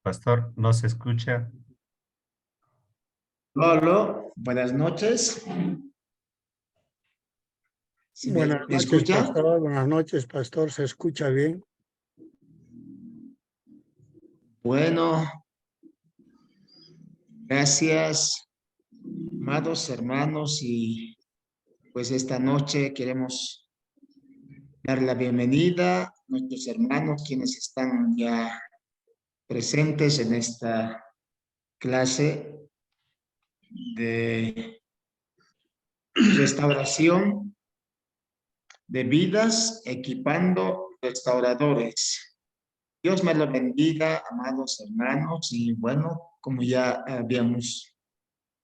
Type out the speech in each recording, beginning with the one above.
Pastor, no se escucha. Hola, buenas noches. ¿Sí Buenas me noches, escucha? pastor. Buenas noches, pastor. ¿Se escucha bien? Bueno, gracias, amados hermanos, y pues esta noche queremos dar la bienvenida a nuestros hermanos quienes están ya presentes en esta clase de restauración de vidas, equipando restauradores. Dios me lo bendiga, amados hermanos, y bueno, como ya habíamos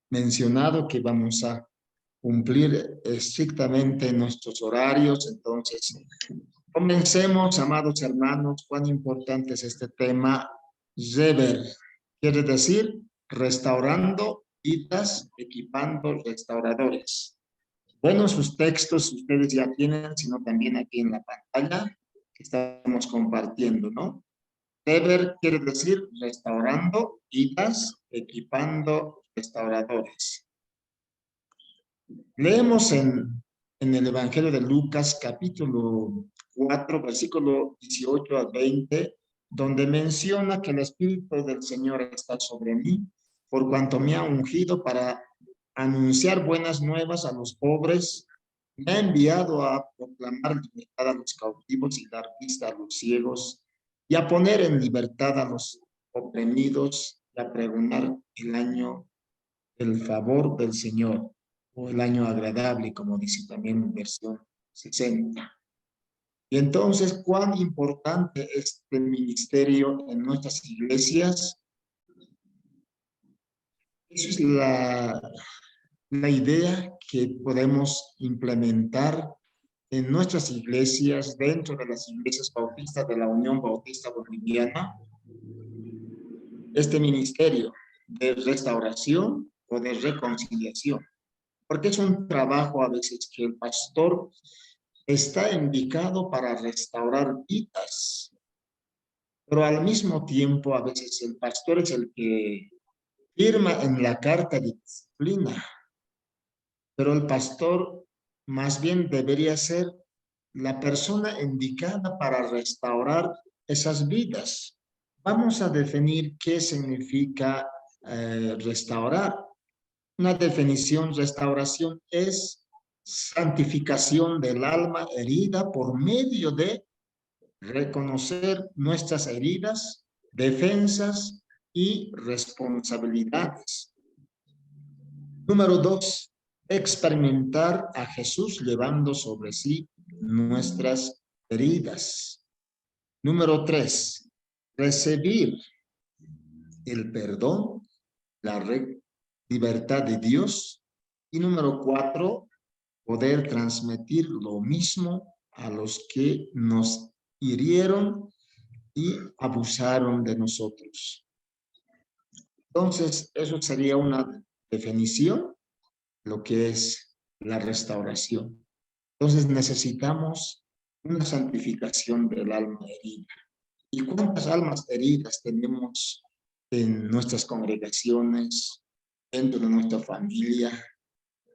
mencionado que vamos a cumplir estrictamente nuestros horarios, entonces comencemos, amados hermanos, cuán importante es este tema. Rever, quiere decir restaurando vidas, equipando restauradores. Bueno, sus textos ustedes ya tienen, sino también aquí en la pantalla que estamos compartiendo, ¿no? Rever quiere decir restaurando vidas, equipando restauradores. Leemos en el Evangelio de Lucas, capítulo 4, versículo 18 al 20, donde menciona que el Espíritu del Señor está sobre mí, por cuanto me ha ungido para anunciar buenas nuevas a los pobres, me ha enviado a proclamar libertad a los cautivos y dar vista a los ciegos, y a poner en libertad a los oprimidos, y a pregonar el año del favor del Señor, o el año agradable, como dice también en versión 60. Y entonces, ¿cuán importante es este ministerio en nuestras iglesias? Esa es la idea que podemos implementar en nuestras iglesias, dentro de las iglesias bautistas de la Unión Bautista Boliviana, este ministerio de restauración o de reconciliación. Porque es un trabajo a veces que el pastor está indicado para restaurar vidas, pero al mismo tiempo a veces el pastor es el que firma en la carta de disciplina, pero el pastor más bien debería ser la persona indicada para restaurar esas vidas. Vamos a definir qué significa restaurar. Una definición: restauración es santificación del alma herida por medio de reconocer nuestras heridas, defensas y responsabilidades. Número 2, experimentar a Jesús llevando sobre sí nuestras heridas. Número 3, recibir el perdón, la libertad de Dios. Y número 4, poder transmitir lo mismo a los que nos hirieron y abusaron de nosotros. Entonces, eso sería una definición, lo que es la restauración. Entonces, necesitamos una santificación del alma herida. ¿Y cuántas almas heridas tenemos en nuestras congregaciones, dentro de nuestra familia,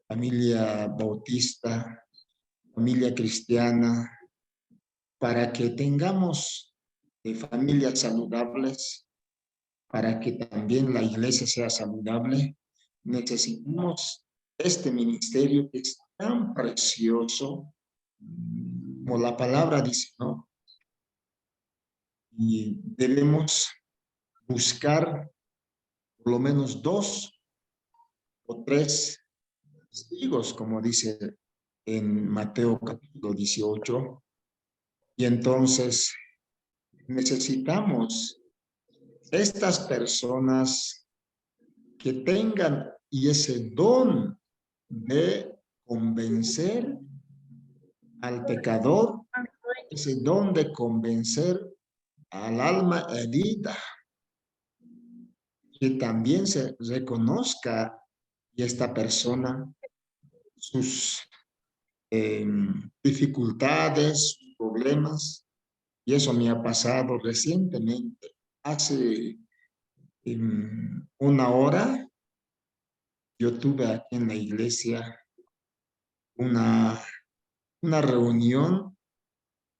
familia bautista, familia cristiana? Para que tengamos familias saludables, para que también la iglesia sea saludable, necesitamos este ministerio que es tan precioso, como la palabra dice, ¿no? Y debemos buscar por lo menos 2 o 3 testigos, como dice en Mateo capítulo 18. Y entonces necesitamos estas personas que tengan y ese don de convencer al pecador, ese don de convencer al alma herida, que también se reconozca y esta persona sus dificultades, sus problemas. Y eso me ha pasado recientemente. Hace En una hora, yo tuve aquí en la iglesia una reunión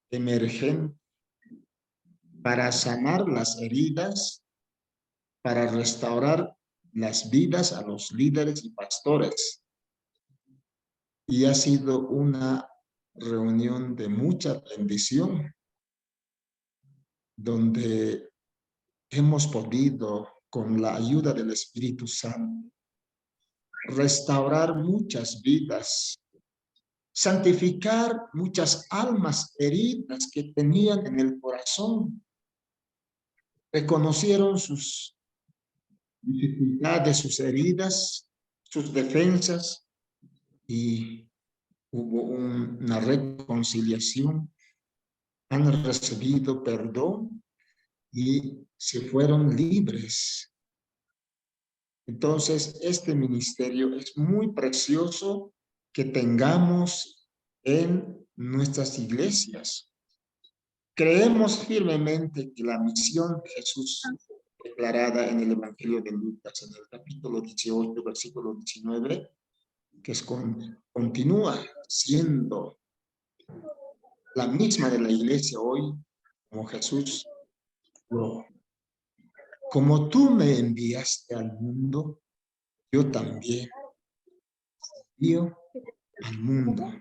emergente para sanar las heridas, para restaurar las vidas a los líderes y pastores. Y ha sido una reunión de mucha bendición, donde hemos podido, con la ayuda del Espíritu Santo, restaurar muchas vidas, santificar muchas almas heridas que tenían en el corazón. Reconocieron sus dificultades, sus heridas, sus defensas, y hubo una reconciliación. Han recibido perdón y se fueron libres. Entonces, este ministerio es muy precioso que tengamos en nuestras iglesias. Creemos firmemente que la misión de Jesús declarada en el Evangelio de Lucas, en el capítulo 18, versículo 19, que continúa siendo la misma de la iglesia hoy, como Jesús lo: como tú me enviaste al mundo, yo también envío al mundo.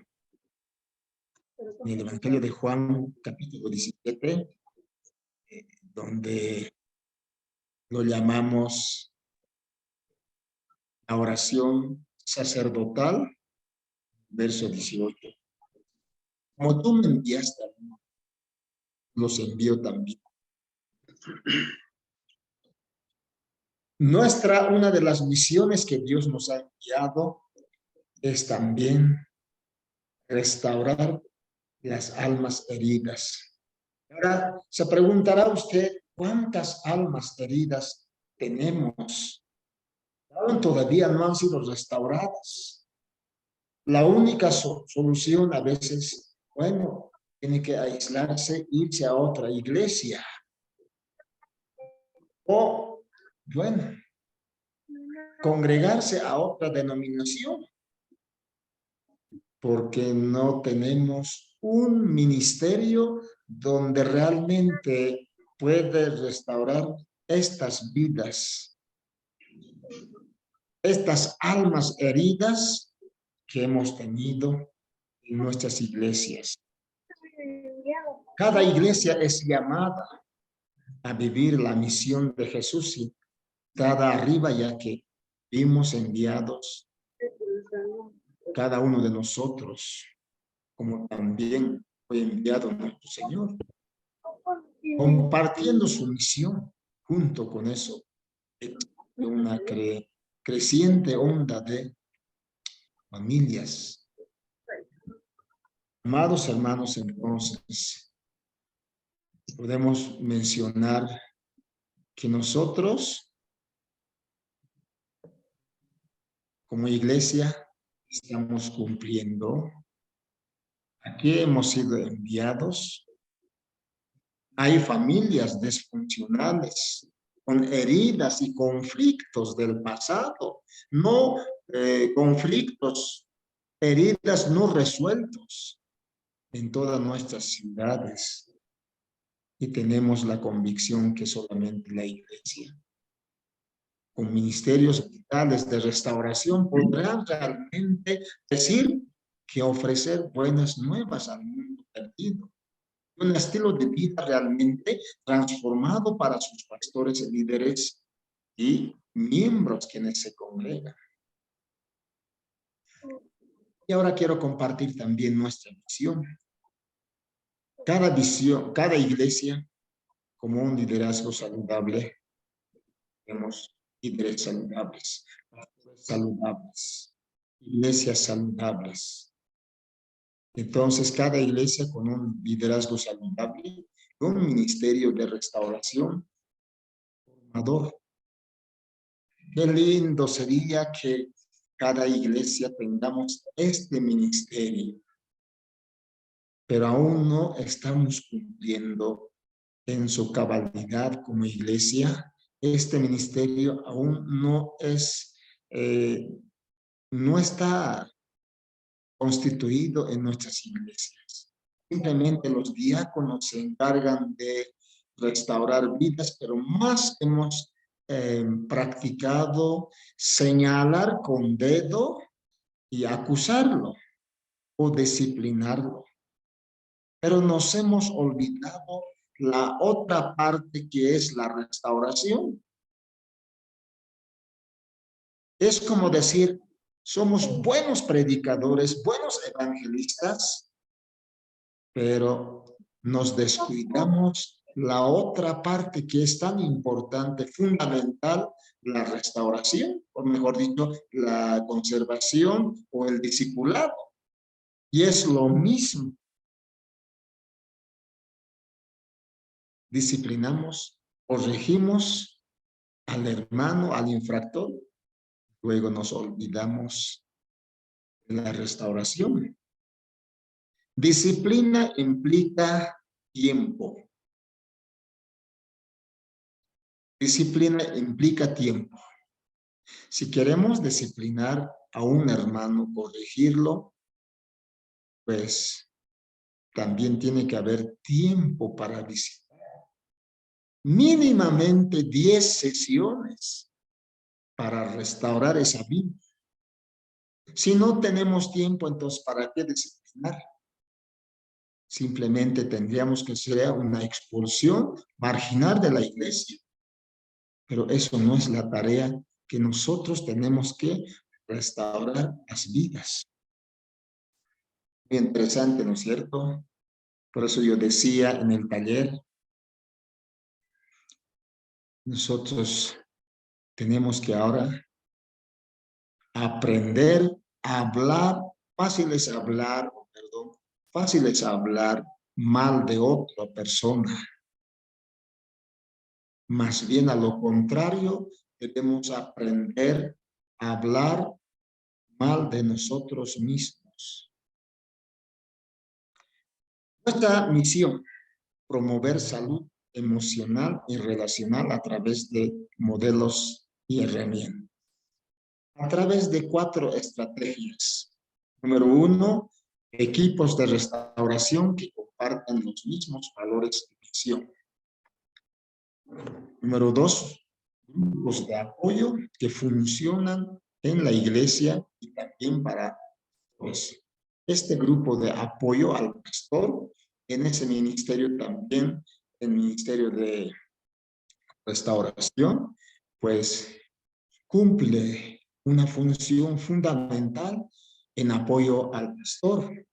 En el Evangelio de Juan, capítulo 17, donde lo llamamos la oración sacerdotal, verso 18. Como tú me enviaste al mundo, los envío también. Una de las misiones que Dios nos ha enviado es también restaurar las almas heridas. Ahora se preguntará usted, ¿cuántas almas heridas tenemos? Aún todavía no han sido restauradas. La única solución a veces, bueno, tiene que aislarse, irse a otra iglesia. O, bueno, congregarse a otra denominación, porque no tenemos un ministerio donde realmente puede restaurar estas vidas, estas almas heridas que hemos tenido en nuestras iglesias. Cada iglesia es llamada a vivir la misión de Jesús y cada arriba, ya que fuimos enviados cada uno de nosotros, como también fue enviado nuestro Señor, compartiendo su misión. Junto con eso, una creciente onda de familias. Amados hermanos, entonces, podemos mencionar que nosotros, como iglesia, estamos cumpliendo. Aquí hemos sido enviados. Hay familias disfuncionales, con heridas y conflictos del pasado, no conflictos, heridas no resueltos en todas nuestras ciudades. Y tenemos la convicción que solamente la iglesia, con ministerios vitales de restauración, podrán realmente decir que ofrecer buenas nuevas al mundo perdido. Un estilo de vida realmente transformado para sus pastores y líderes y miembros quienes se congregan. Y ahora quiero compartir también nuestra visión. Cada iglesia, como un liderazgo saludable, tenemos líderes saludables, pastores saludables, iglesias saludables. Entonces, cada iglesia con un liderazgo saludable, un ministerio de restauración formador. Qué lindo sería que cada iglesia tengamos este ministerio, pero aún no estamos cumpliendo en su cabalidad como iglesia este ministerio aún no está constituido en nuestras iglesias. Simplemente los diáconos se encargan de restaurar vidas, pero más hemos practicado señalar con dedo y acusarlo o disciplinarlo. Pero nos hemos olvidado la otra parte, que es la restauración. Es como decir, somos buenos predicadores, buenos evangelistas, pero nos descuidamos la otra parte que es tan importante, fundamental, la restauración, o mejor dicho, la conservación o el discipulado. Y es lo mismo. Disciplinamos, corregimos al hermano, al infractor, luego nos olvidamos de la restauración. Disciplina implica tiempo. Disciplina implica tiempo. Si queremos disciplinar a un hermano, corregirlo, pues también tiene que haber tiempo para visitar. Mínimamente 10 sesiones para restaurar esa vida. Si no tenemos tiempo, entonces ¿para qué disciplinar? Simplemente tendríamos que hacer una expulsión, marginar de la iglesia. Pero eso no es la tarea que nosotros tenemos que restaurar las vidas. Muy interesante, ¿no es cierto? Por eso yo decía en el taller, nosotros tenemos que ahora aprender a hablar, fácil es hablar mal de otra persona. Más bien a lo contrario, debemos aprender a hablar mal de nosotros mismos. Nuestra misión, promover salud emocional y relacional a través de modelos y herramientas. A través de 4 estrategias. Número 1, equipos de restauración que compartan los mismos valores de visión. Número 2, grupos de apoyo que funcionan en la iglesia y también para todos. Este grupo de apoyo al pastor, en ese ministerio también, el ministerio de restauración, pues cumple una función fundamental en apoyo al pastor.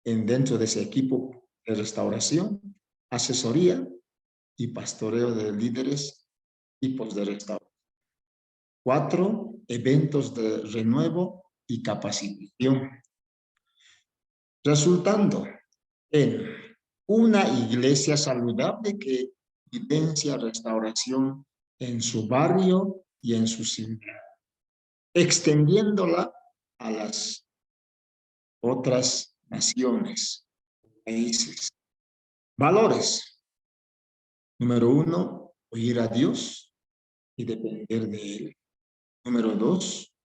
Dentro de ese equipo de restauración, asesoría y pastoreo de líderes, tipos de restauración. 4, eventos de renuevo y capacitación. Resultando en una iglesia saludable que vivencia restauración en su barrio y en su ciudad, extendiéndola a las otras naciones, países. Valores. Número 1, oír a Dios y depender de Él. Número 2,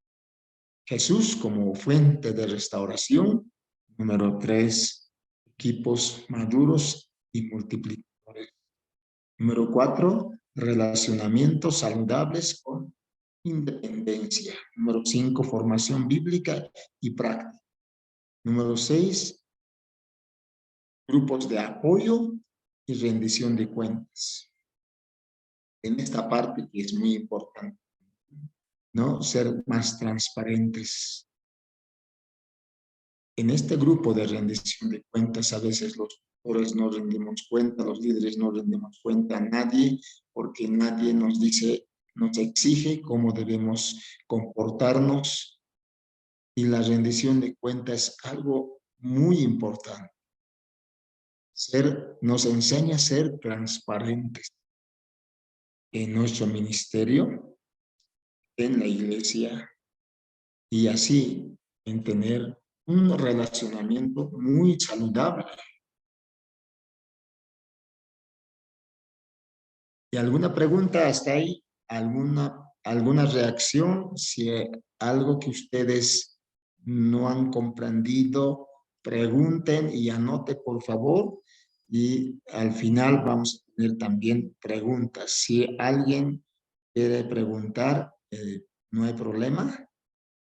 Jesús como fuente de restauración. Número 3, equipos maduros y multiplicadores. Número 4, relacionamientos saludables con independencia. Número 5, formación bíblica y práctica. Número 6, grupos de apoyo y rendición de cuentas. En esta parte que es muy importante, ¿no? Ser más transparentes. En este grupo de rendición de cuentas, a veces los pastores no rendimos cuenta, los líderes no rendimos cuenta a nadie, porque nadie nos dice, nos exige cómo debemos comportarnos, y la rendición de cuentas es algo muy importante. Nos enseña a ser transparentes en nuestro ministerio, en la iglesia, y así en tener un relacionamiento muy saludable. ¿Y alguna pregunta hasta ahí? ¿Alguna reacción? Si algo que ustedes no han comprendido, pregunten y anote, por favor. Y al final vamos a tener también preguntas. Si alguien quiere preguntar, no hay problema.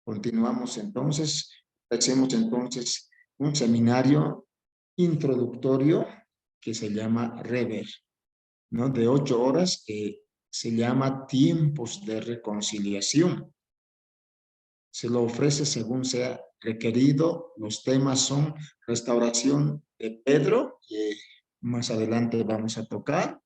Continuamos entonces. Hacemos entonces un seminario introductorio que se llama Rever, ¿no? De 8 horas, que se llama Tiempos de Reconciliación. Se lo ofrece según sea requerido. Los temas son restauración de Pedro, que más adelante vamos a tocar,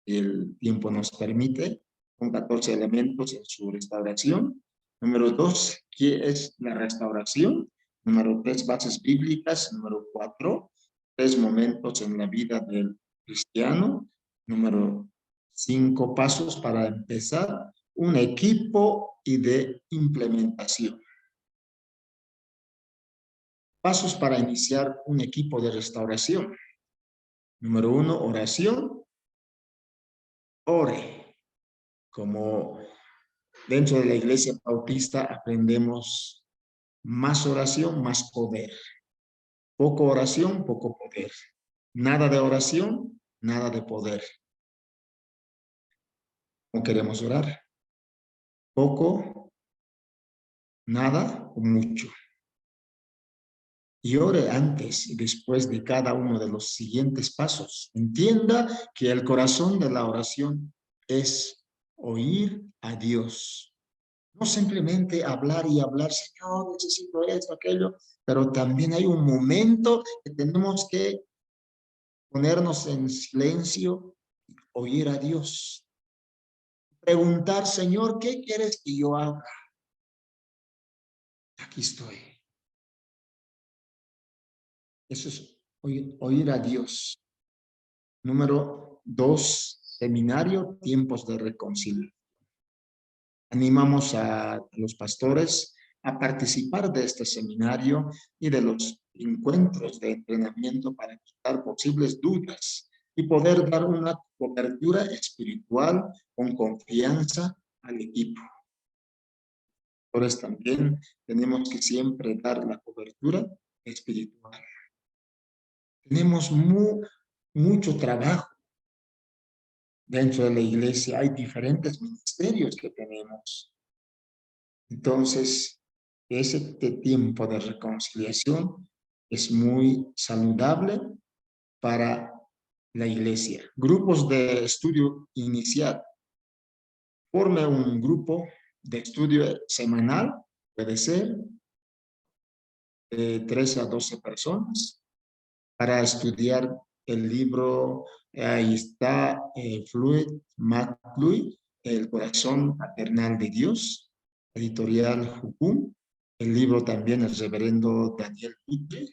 el tiempo nos permite, con 14 elementos en su restauración. Número 2, ¿qué es la restauración? Número 3, bases bíblicas. Número 4, 3 momentos en la vida del cristiano. Número 5, pasos para empezar un equipo y de implementación. Pasos para iniciar un equipo de restauración. Número 1, oración. Ore. Como dentro de la Iglesia Bautista aprendemos más oración, más poder. Poco oración, poco poder. Nada de oración, nada de poder. ¿Cómo queremos orar? Poco, nada o mucho. Y ore antes y después de cada uno de los siguientes pasos. Entienda que el corazón de la oración es oír a Dios. No simplemente hablar y hablar, Señor, necesito esto, aquello, pero también hay un momento que tenemos que ponernos en silencio, oír a Dios. Preguntar, Señor, ¿qué quieres que yo haga? Aquí estoy. Eso es oír a Dios. Número 2, seminario, tiempos de reconciliación. Animamos a los pastores a participar de este seminario y de los encuentros de entrenamiento para quitar posibles dudas y poder dar una cobertura espiritual con confianza al equipo. Por eso también tenemos que siempre dar la cobertura espiritual. Tenemos mucho trabajo dentro de la iglesia. Hay diferentes ministerios que tenemos. Entonces, ese tiempo de reconciliación es muy saludable para la iglesia. Grupos de estudio inicial. Forme un grupo de estudio semanal, puede ser de 3 a 12 personas, para estudiar el libro. Ahí está Matt Fluid, El corazón paternal de Dios, editorial Jucum. El libro también el reverendo Daniel Butle,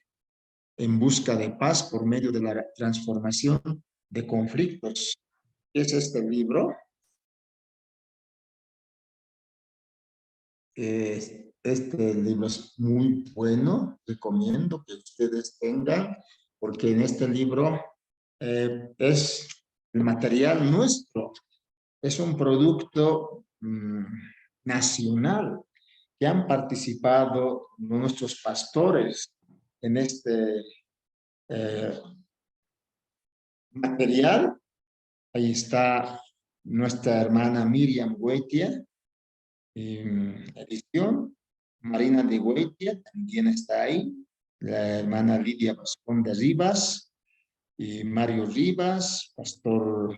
En busca de paz por medio de la transformación de conflictos. ¿Qué es este libro? Este libro es muy bueno, recomiendo que ustedes tengan, porque en este libro es el material nuestro, es un producto nacional, que han participado nuestros pastores en este material. Ahí está nuestra hermana Miriam Huetia, edición. Marina de Huetia también está ahí. La hermana Lidia Vascón de Rivas, y Mario Rivas, pastor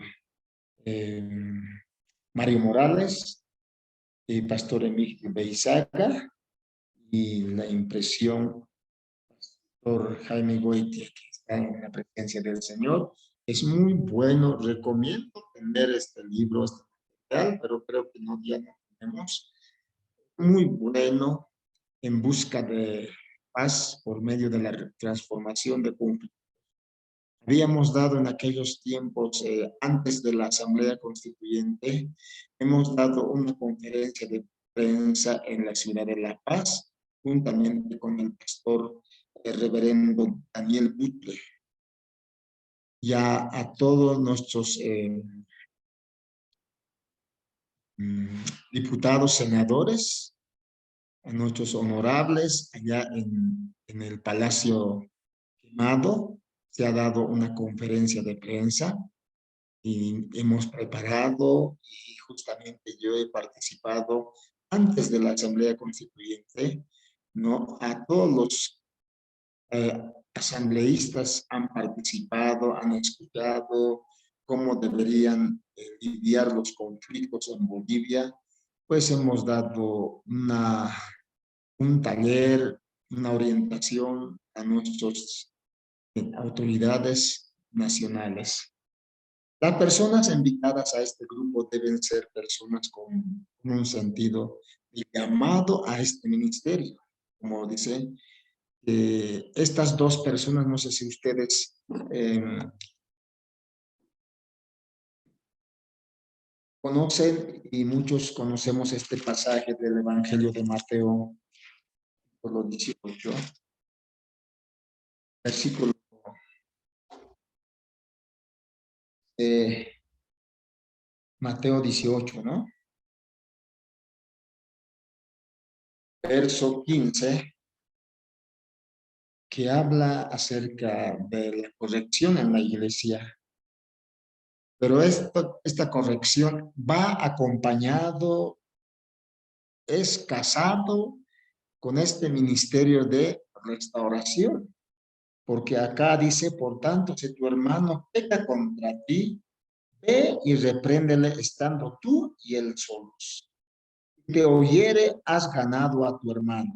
Mario Morales, y pastor Emilio Beizaga, y la impresión pastor Jaime Goitia, que está en la presencia del Señor. Es muy bueno, recomiendo tener este libro, este material, pero creo que no, ya no tenemos. Muy bueno, En busca de paz por medio de la transformación de conflictos. Habíamos dado en aquellos tiempos, antes de la Asamblea Constituyente, hemos dado una conferencia de prensa en la ciudad de La Paz, juntamente con el pastor reverendo Daniel Butle. Ya a todos nuestros diputados, senadores, a nuestros honorables allá en el Palacio Quemado. Se ha dado una conferencia de prensa y hemos preparado, y justamente yo he participado antes de la Asamblea Constituyente, ¿no? A todos los asambleístas han participado, han escuchado cómo deberían lidiar los conflictos en Bolivia. Pues hemos dado un taller, una orientación a nuestras autoridades nacionales. Las personas invitadas a este grupo deben ser personas con un sentido de llamado a este ministerio. Como dicen, estas dos personas, no sé si ustedes conocen, y muchos conocemos este pasaje del Evangelio de Mateo, capítulo 18, versículo Mateo 18, ¿no? Verso 15, que habla acerca de la corrección en la iglesia. Pero esta corrección va acompañado, es casado con este ministerio de restauración. Porque acá dice, por tanto, si tu hermano peca contra ti, ve y repréndele estando tú y él solos. Si te oyere, has ganado a tu hermano.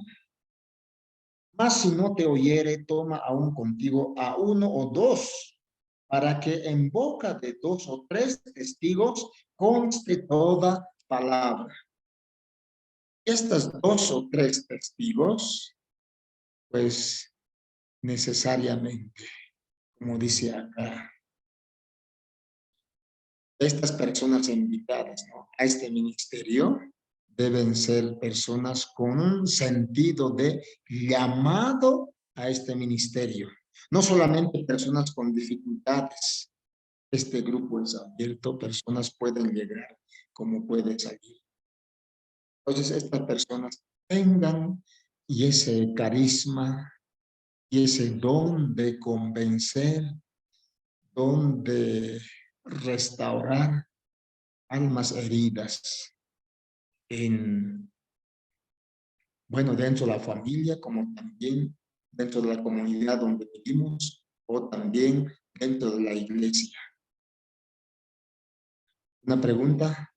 Mas si no te oyere, toma aún contigo a uno o dos, para que en boca de dos o tres testigos conste toda palabra. Estas dos o tres testigos, pues necesariamente, como dice acá, estas personas invitadas, ¿no?, a este ministerio deben ser personas con un sentido de llamado a este ministerio. No solamente personas con dificultades. Este grupo es abierto, personas pueden llegar como pueden salir. Entonces, estas personas tengan y ese carisma y ese don de convencer, don de restaurar almas heridas dentro de la familia, como también dentro de la comunidad donde vivimos, o también dentro de la iglesia. ¿Una pregunta?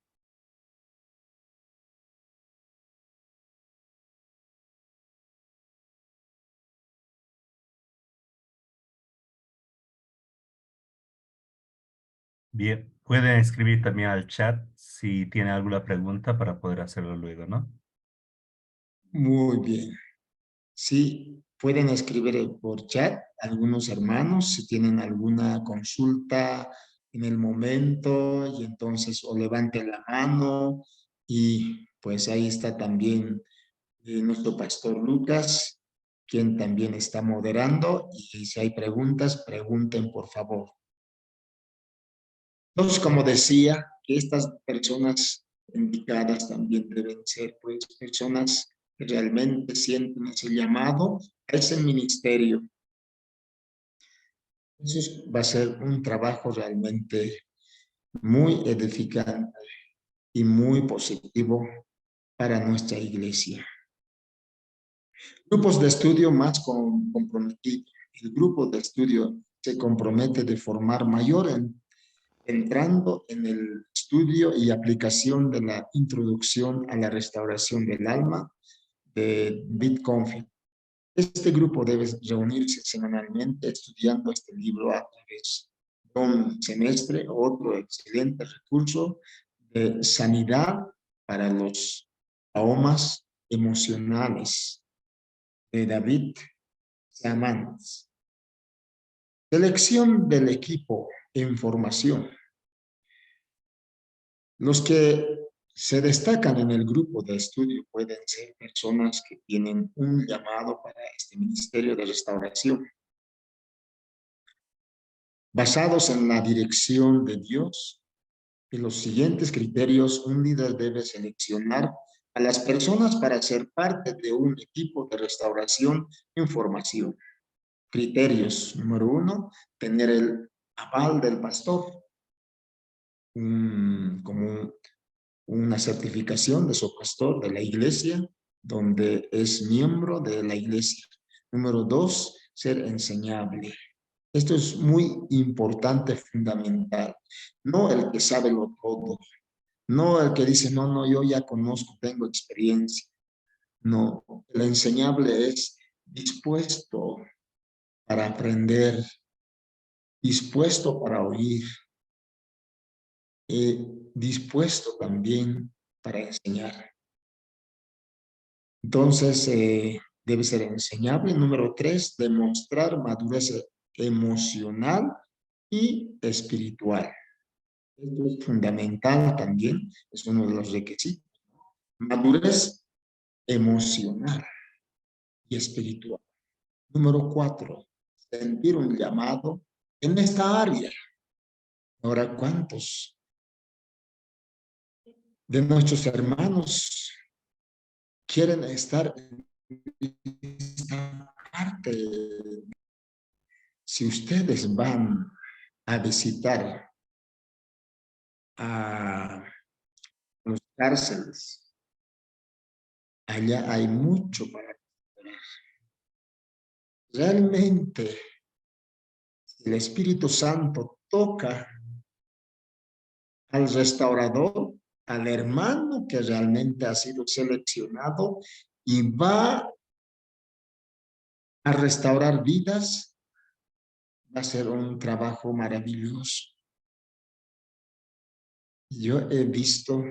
Bien, pueden escribir también al chat si tienen alguna pregunta para poder hacerlo luego, ¿no? Muy bien. Sí, pueden escribir por chat algunos hermanos si tienen alguna consulta en el momento, y entonces o levanten la mano, y pues ahí está también nuestro pastor Lucas, quien también está moderando, y si hay preguntas, pregunten por favor. Entonces, como decía, que estas personas indicadas también deben ser pues personas que realmente sienten ese llamado a ese ministerio. Eso va a ser un trabajo realmente muy edificante y muy positivo para nuestra iglesia. Grupos de estudio más comprometidos. El grupo de estudio se compromete de formar mayor entrando en el estudio y aplicación de la introducción a la restauración del alma de Bitconfit. Este grupo debe reunirse semanalmente estudiando este libro a través de un semestre. Otro excelente recurso de sanidad para los traumas emocionales de David Samantz. Selección del equipo en formación. Los que se destacan en el grupo de estudio pueden ser personas que tienen un llamado para este ministerio de restauración, basados en la dirección de Dios, Y los siguientes criterios, un líder debe seleccionar a las personas para ser parte de un equipo de restauración en formación. Criterios, número 1, tener el aval del pastor, como una certificación de su pastor de la iglesia, donde es miembro de la iglesia. Número 2, ser enseñable. Esto es muy importante, fundamental. No el que sabe lo todo, no el que dice, no, no, yo ya conozco, tengo experiencia. No, el enseñable es dispuesto para aprender, dispuesto para oír, dispuesto también para enseñar. Entonces, debe ser enseñable. Número 3, demostrar madurez emocional y espiritual. Esto es fundamental también, es uno de los requisitos. Madurez emocional y espiritual. Número 4, sentir un llamado en esta área. Ahora, ¿cuántos de nuestros hermanos quieren estar en esta parte? Si ustedes van a visitar a los cárceles, allá hay mucho para explorar. Realmente, si el Espíritu Santo toca al restaurador, al hermano que realmente ha sido seleccionado y va a restaurar vidas, va a ser un trabajo maravilloso. Yo he visto,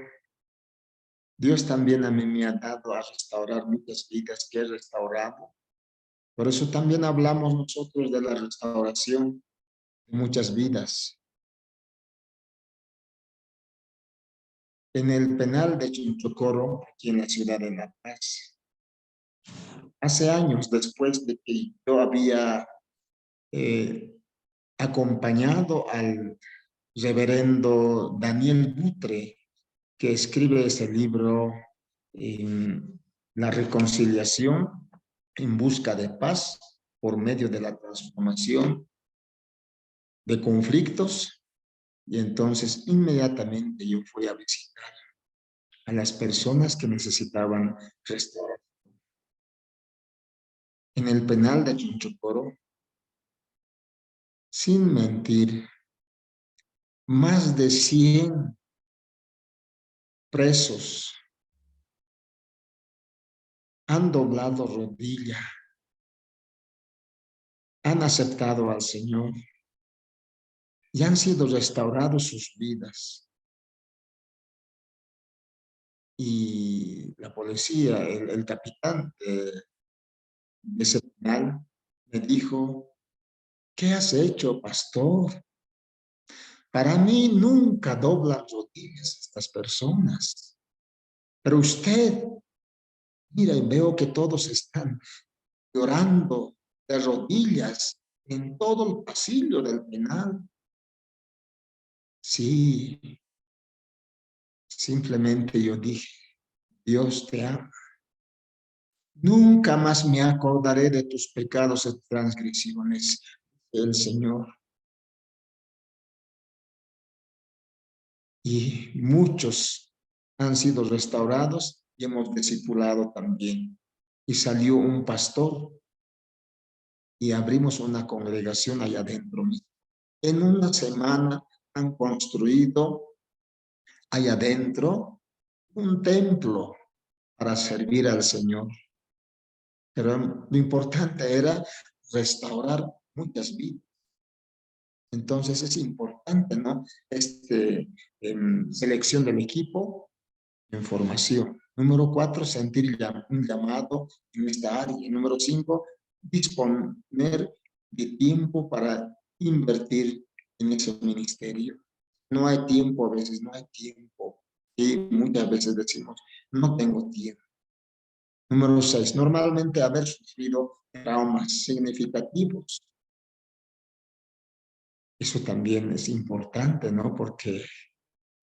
Dios también a mí me ha dado a restaurar muchas vidas que he restaurado. Por eso también hablamos nosotros de la restauración de muchas vidas. En el penal de Chunchocoro, aquí en la ciudad de La Paz, hace años después de que yo había acompañado al reverendo Daniel Butre, que escribe ese libro, La reconciliación en busca de paz por medio de la transformación de conflictos. Y entonces inmediatamente yo fui a visitar a las personas que necesitaban restaurar. En el penal de Chunchocoro, sin mentir, más de 100 presos han doblado rodilla, han aceptado al Señor y han sido restaurados sus vidas. Y la policía, el capitán de ese penal, me dijo, ¿qué has hecho, pastor? Para mí nunca doblan rodillas estas personas. Pero usted, mira, y veo que todos están llorando de rodillas en todo el pasillo del penal. Sí, simplemente yo dije, Dios te ama. Nunca más me acordaré de tus pecados y transgresiones, el Señor. Y muchos han sido restaurados y hemos discipulado también. Y salió un pastor y abrimos una congregación allá adentro. En una semana han construido allá adentro un templo para servir al Señor. Pero lo importante era restaurar muchas vidas. Entonces es importante, ¿no? Selección del equipo en formación. Número 4, sentir un llamado en esta área. Número 5, disponer de tiempo para invertir en ese ministerio. No hay tiempo, a veces no hay tiempo. Y muchas veces decimos, no tengo tiempo. Número 6, normalmente haber sufrido traumas significativos. Eso también es importante, ¿no? Porque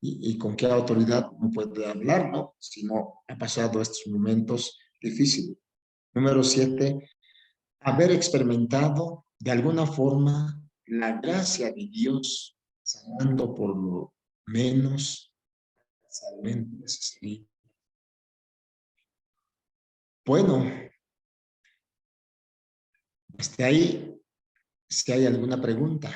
y con qué autoridad no puede hablar, ¿no? Si no ha pasado estos momentos difíciles. Número 7, haber experimentado de alguna forma la gracia de Dios, sanando por lo menos salmente necesario. Bueno, hasta ahí, si hay alguna pregunta.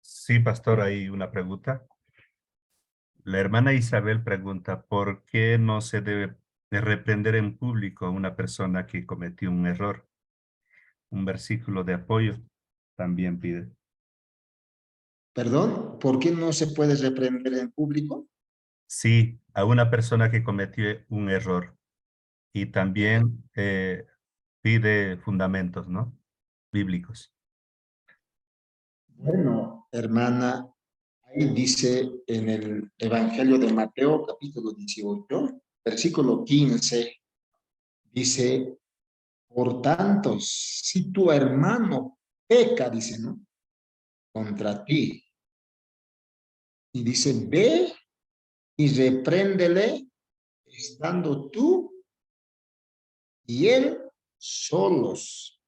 Sí, pastor, hay una pregunta. La hermana Isabel pregunta, ¿por qué no se debe de reprender en público a una persona que cometió un error? Un versículo de apoyo también pide. Perdón, ¿por qué no se puede reprender en público? Sí, a una persona que cometió un error y también pide fundamentos, ¿no? Bíblicos. Bueno, hermana, ahí dice en el Evangelio de Mateo, capítulo 18, versículo 15, dice, por tanto, si tu hermano peca, dice, ¿no? Contra ti, y dice, ve y repréndele, estando tú y él solos.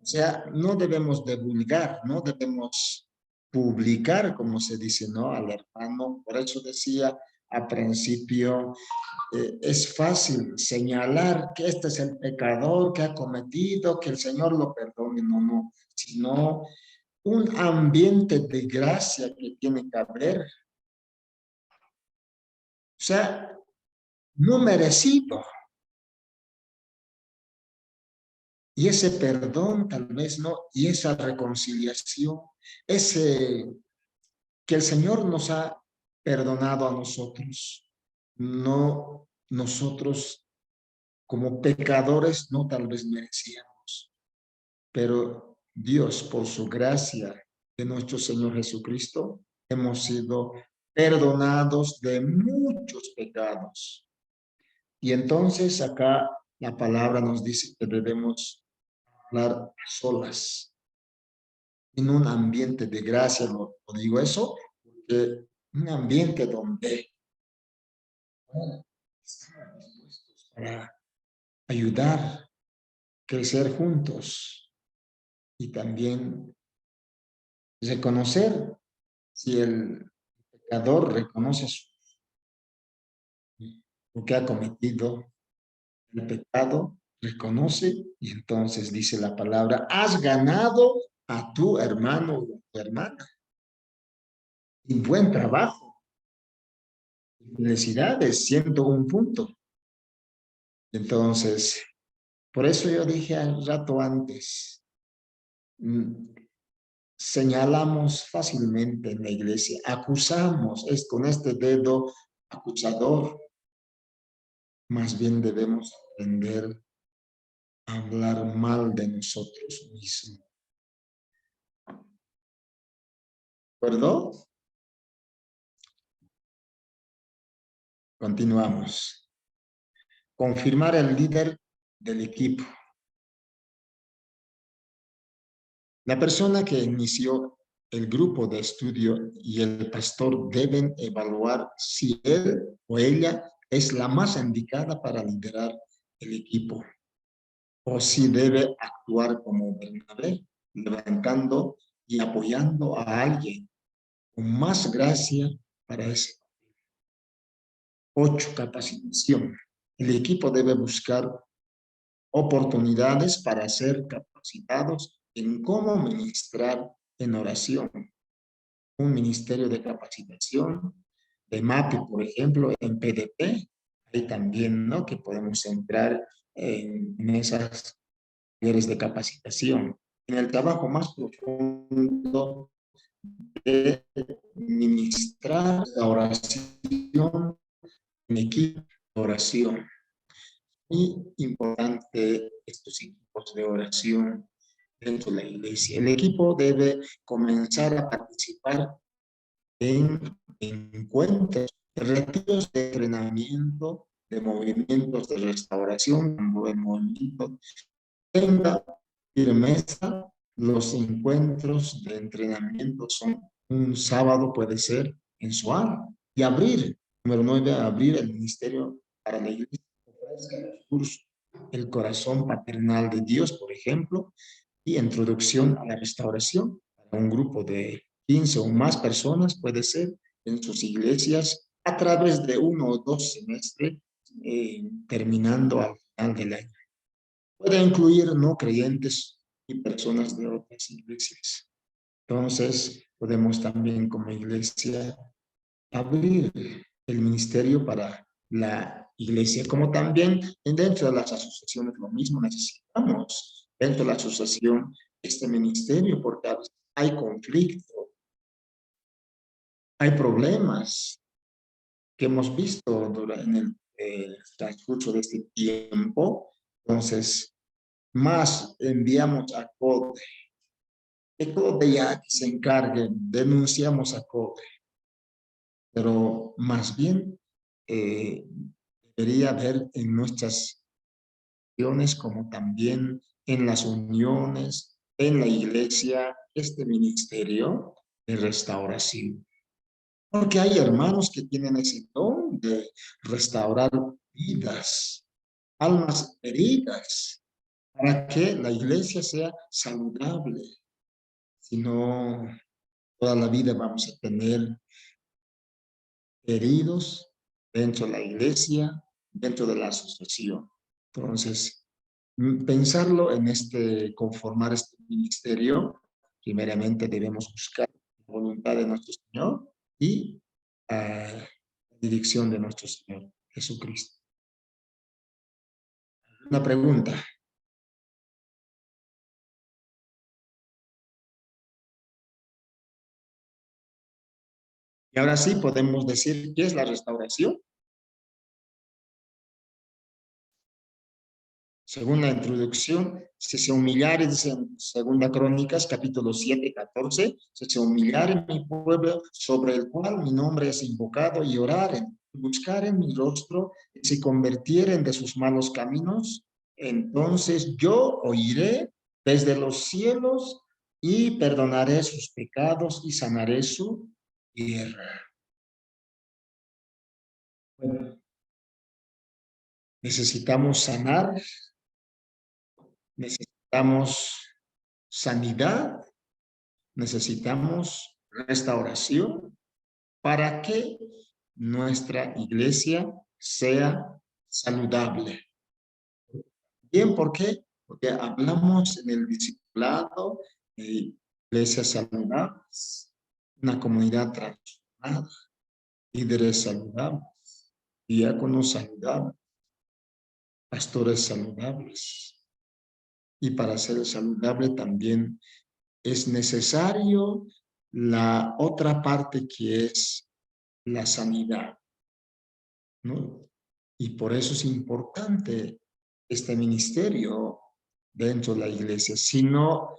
O sea, no debemos divulgar, no debemos publicar, como se dice, ¿no? Al hermano. Por eso decía al principio, es fácil señalar que este es el pecador que ha cometido, que el Señor lo perdone, no, sino un ambiente de gracia que tiene que haber. O sea, no merecido. Y ese perdón tal vez no, y esa reconciliación, ese que el Señor nos ha perdonado a nosotros, no nosotros como pecadores no tal vez merecíamos, pero Dios por su gracia de nuestro Señor Jesucristo hemos sido perdonados de muchos pecados. Y entonces acá la palabra nos dice que debemos hablar a solas, en un ambiente de gracia, lo digo eso, porque un ambiente donde estamos dispuestos para ayudar, crecer juntos y también reconocer si el pecador reconoce lo que ha cometido, el pecado, reconoce y entonces dice la palabra, has ganado a tu hermano o a tu hermana. Y buen trabajo. Felicidades, 101 punto. Entonces, por eso yo dije al rato antes, señalamos fácilmente en la iglesia, acusamos, es con este dedo acusador, más bien debemos aprender a hablar mal de nosotros mismos. ¿De acuerdo? Continuamos. Confirmar el líder del equipo. La persona que inició el grupo de estudio y el pastor deben evaluar si él o ella es la más indicada para liderar el equipo o si debe actuar como Bernabé, levantando y apoyando a alguien con más gracia para ese. 8. Capacitación. El equipo debe buscar oportunidades para ser capacitados en cómo ministrar en oración. Un ministerio de capacitación, de MAPI, por ejemplo, en PDP, hay también, ¿no? Que podemos entrar en esas talleres de capacitación. En el trabajo más profundo de ministrar la oración en equipo de oración. Muy importante estos equipos de oración dentro de la iglesia. El equipo debe comenzar a participar en encuentros, retiros de entrenamiento, de movimientos de restauración, de movimiento, tenga firmeza. Los encuentros de entrenamiento son un sábado, puede ser mensual. Y abrir, número 9, abrir el ministerio para la iglesia. Ofrezca los cursos, el corazón paternal de Dios, por ejemplo, y introducción a la restauración para un grupo de 15 o más personas, puede ser, en sus iglesias, a través de 1 o 2 semestres, terminando al final del año. Puede incluir no creyentes y personas de otras iglesias. Entonces, podemos también como iglesia abrir el ministerio para la iglesia, como también dentro de las asociaciones lo mismo necesitamos, dentro de la asociación este ministerio, porque a veces hay conflicto, hay problemas que hemos visto en el transcurso de este tiempo. Entonces, más enviamos a CODE, que CODE ya se encargue, denunciamos a CODE, pero más bien debería haber en nuestras acciones como también en las uniones, en la iglesia, este ministerio de restauración. Porque hay hermanos que tienen ese don de restaurar vidas, almas heridas, para que la iglesia sea saludable. Si no, toda la vida vamos a tener heridos dentro de la iglesia, dentro de la asociación. Entonces, pensarlo en conformar este ministerio, primeramente debemos buscar la voluntad de nuestro Señor y la dirección de nuestro Señor Jesucristo. Una pregunta. Y ahora sí podemos decir qué es la restauración. Según la introducción, si se humillare, dice en Segunda Crónicas, capítulo 7, 14, si se humillare mi pueblo sobre el cual mi nombre es invocado y oraren, buscaren mi rostro, y se convirtieren de sus malos caminos, entonces yo oiré desde los cielos y perdonaré sus pecados y sanaré su tierra. Bueno, necesitamos sanar, necesitamos sanidad, necesitamos restauración para que nuestra iglesia sea saludable. Bien, ¿por qué? Porque hablamos en el discipulado de iglesias saludables, una comunidad transformada, líderes saludables, diáconos saludables, pastores saludables. Y para ser saludable también es necesario la otra parte que es la sanidad, ¿no? Y por eso es importante este ministerio dentro de la iglesia. Si no,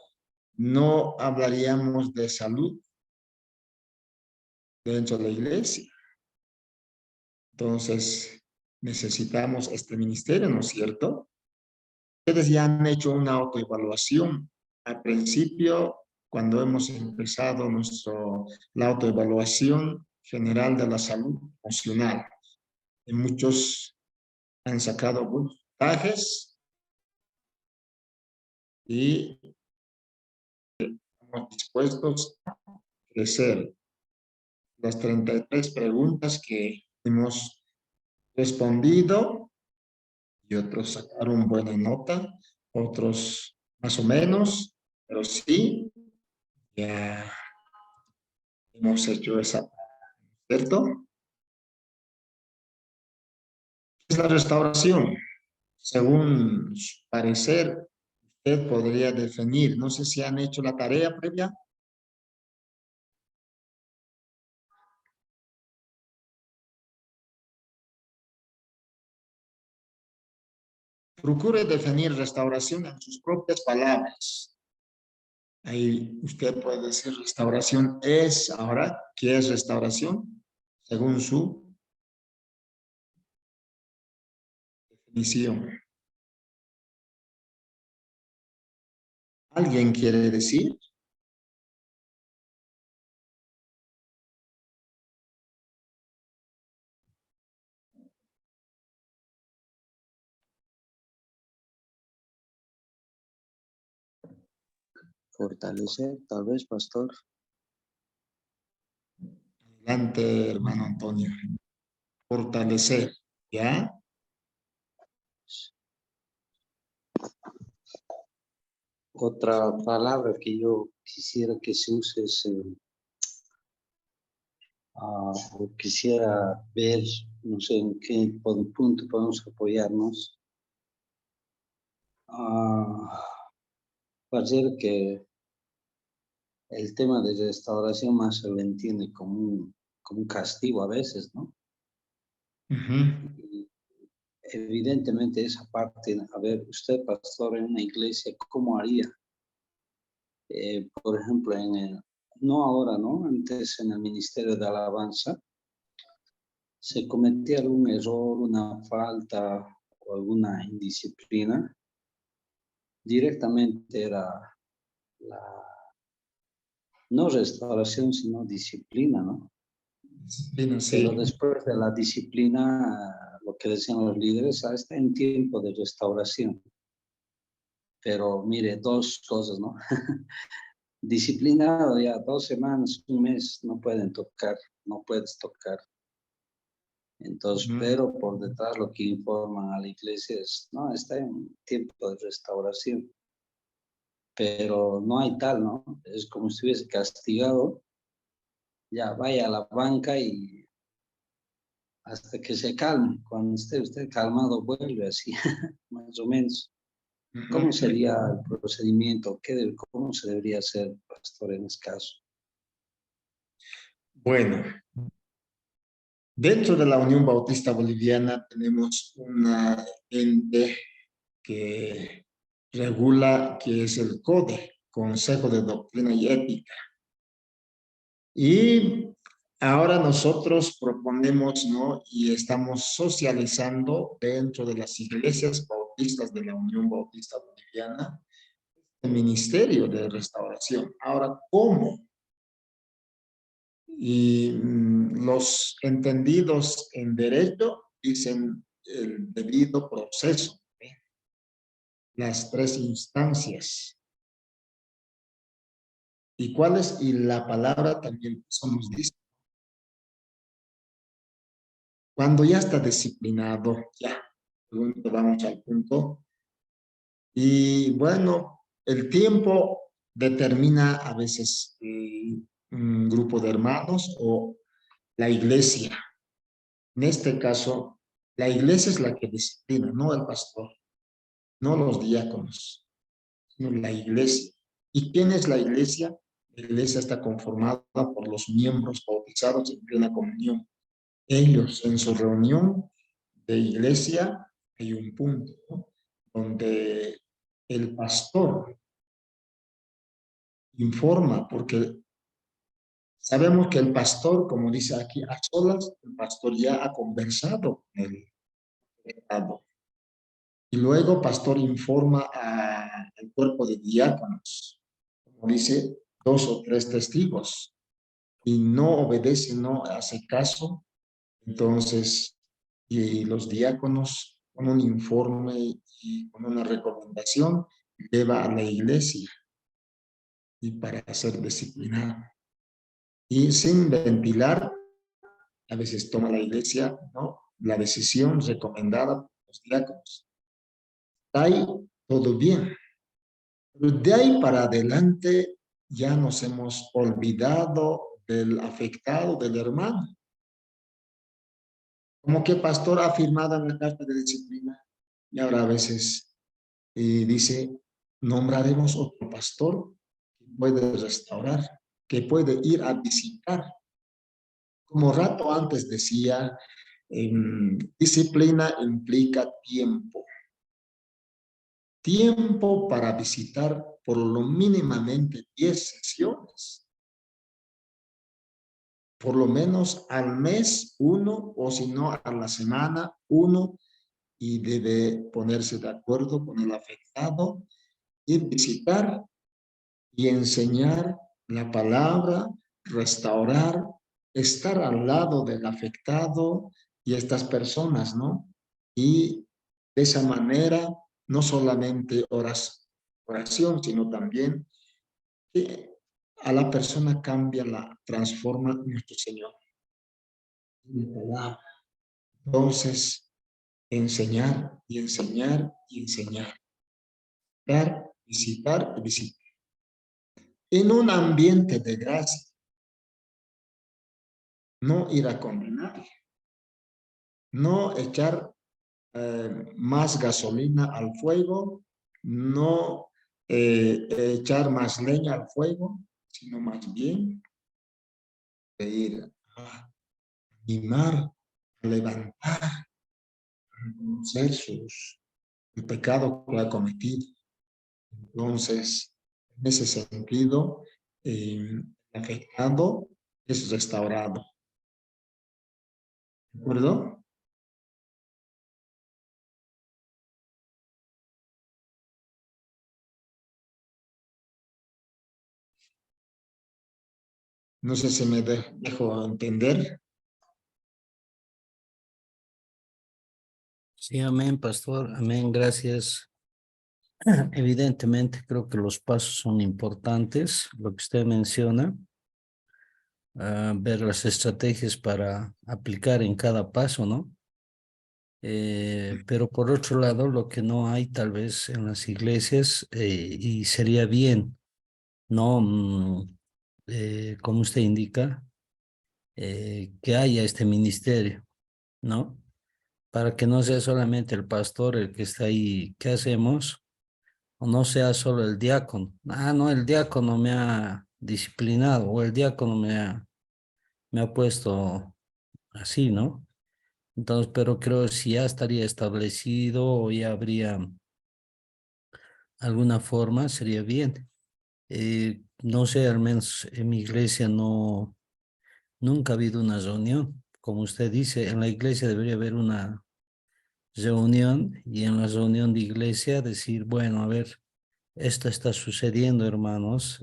no hablaríamos de salud dentro de la iglesia. Entonces, necesitamos este ministerio, ¿no es cierto? Ustedes ya han hecho una autoevaluación. Al principio, cuando hemos empezado la autoevaluación general de la salud emocional, y muchos han sacado buenos puntajes y estamos dispuestos a crecer. Las 33 preguntas que hemos respondido y otros sacaron buena nota, otros más o menos, pero sí, ya hemos hecho esa, ¿cierto? Es la restauración. Según su parecer, usted podría definir, no sé si han hecho la tarea previa. Procure definir restauración en sus propias palabras. Ahí usted puede decir restauración es, ahora, ¿qué es restauración? Según su definición. ¿Alguien quiere decir? Fortalecer, tal vez, pastor. Adelante, hermano Antonio. Fortalecer, ¿ya? Otra palabra que yo quisiera que se use es, o quisiera ver, no sé en qué punto podemos apoyarnos. Parece que el tema de restauración más se lo entiende como un castigo a veces, ¿no? Y evidentemente esa parte, a ver, usted pastor en una iglesia, ¿cómo haría? Por ejemplo, no ahora, ¿no? Antes en el Ministerio de Alabanza, se cometía algún error, una falta o alguna indisciplina, directamente era la, no restauración, sino disciplina, ¿no? Disciplina, Pero sí. después de la disciplina, lo que decían los líderes, está en tiempo de restauración. Pero mire, dos cosas, ¿no? Disciplinado ya 2 semanas, un mes, no pueden tocar, no puedes tocar. Entonces, pero por detrás lo que informan a la iglesia es, no, está en tiempo de restauración. Pero no hay tal, ¿no? Es como si estuviese castigado, ya vaya a la banca y hasta que se calme. Cuando esté usted calmado, vuelve así, más o menos. ¿Cómo sería el procedimiento? ¿Cómo se debería hacer, pastor, en este caso? Bueno, dentro de la Unión Bautista Boliviana tenemos una ente que regula, que es el CODE, Consejo de Doctrina y Ética. Y ahora nosotros proponemos, ¿no? Y estamos socializando dentro de las iglesias bautistas de la Unión Bautista Boliviana el Ministerio de Restauración. Ahora, ¿cómo? Y los entendidos en derecho dicen el debido proceso, ¿eh? Las 3 instancias. ¿Y cuál es? Y la palabra también eso nos dice. Cuando ya está disciplinado, ya, vamos al punto. Y bueno, el tiempo determina a veces un grupo de hermanos o la iglesia. En este caso, la iglesia es la que disciplina, no el pastor, no los diáconos, sino la iglesia. ¿Y quién es la iglesia? La iglesia está conformada por los miembros bautizados en plena comunión. Ellos en su reunión de iglesia hay un punto, ¿no? Donde el pastor informa, porque sabemos que el pastor, como dice aquí, a solas, el pastor ya ha conversado con el afectado. Y luego pastor informa al cuerpo de diáconos, como dice, 2 o 3 testigos, y no obedece, no hace caso, entonces, y los diáconos con un informe y con una recomendación lleva a la iglesia y para ser disciplinado. Y sin ventilar, a veces toma la iglesia, ¿no?, la decisión recomendada por los diáconos. Ahí todo bien. Pero de ahí para adelante ya nos hemos olvidado del afectado, del hermano. Como que pastor ha firmado en la carta de disciplina y ahora a veces dice, nombraremos otro pastor que puede restaurar, que puede ir a visitar. Como rato antes decía, disciplina implica tiempo. Tiempo para visitar por lo mínimamente 10 sesiones. Por lo menos al mes 1, o si no a la semana 1, y debe ponerse de acuerdo con el afectado y visitar y enseñar la palabra, restaurar, estar al lado del afectado y estas personas, ¿no? Y de esa manera, no solamente oración, sino también que a la persona cambia, la transforma nuestro Señor. Entonces, enseñar y enseñar y enseñar. Dar, visitar y visitar. En un ambiente de gracia. No ir a condenar. No echar más gasolina al fuego. No echar más leña al fuego, sino más bien de ir a animar, a levantar, a reconocer el pecado que ha cometido. Entonces, en ese sentido, el afectado es restaurado. ¿De acuerdo? No sé si me dejo entender. Sí, amén, pastor. Amén, gracias. Evidentemente, creo que los pasos son importantes, lo que usted menciona, ver las estrategias para aplicar en cada paso, ¿no? Pero por otro lado, lo que no hay tal vez en las iglesias, y sería bien, ¿no? Como usted indica, que haya este ministerio, ¿no? Para que no sea solamente el pastor el que está ahí, ¿qué hacemos? O no sea solo el diácono. Ah, no, el diácono me ha disciplinado o el diácono me ha puesto así, ¿no? Entonces, pero creo que si ya estaría establecido o ya habría alguna forma, sería bien. No sé, al menos en mi iglesia nunca ha habido una reunión. Como usted dice, en la iglesia debería haber una reunión y en la reunión de iglesia decir, bueno, a ver, esto está sucediendo, hermanos,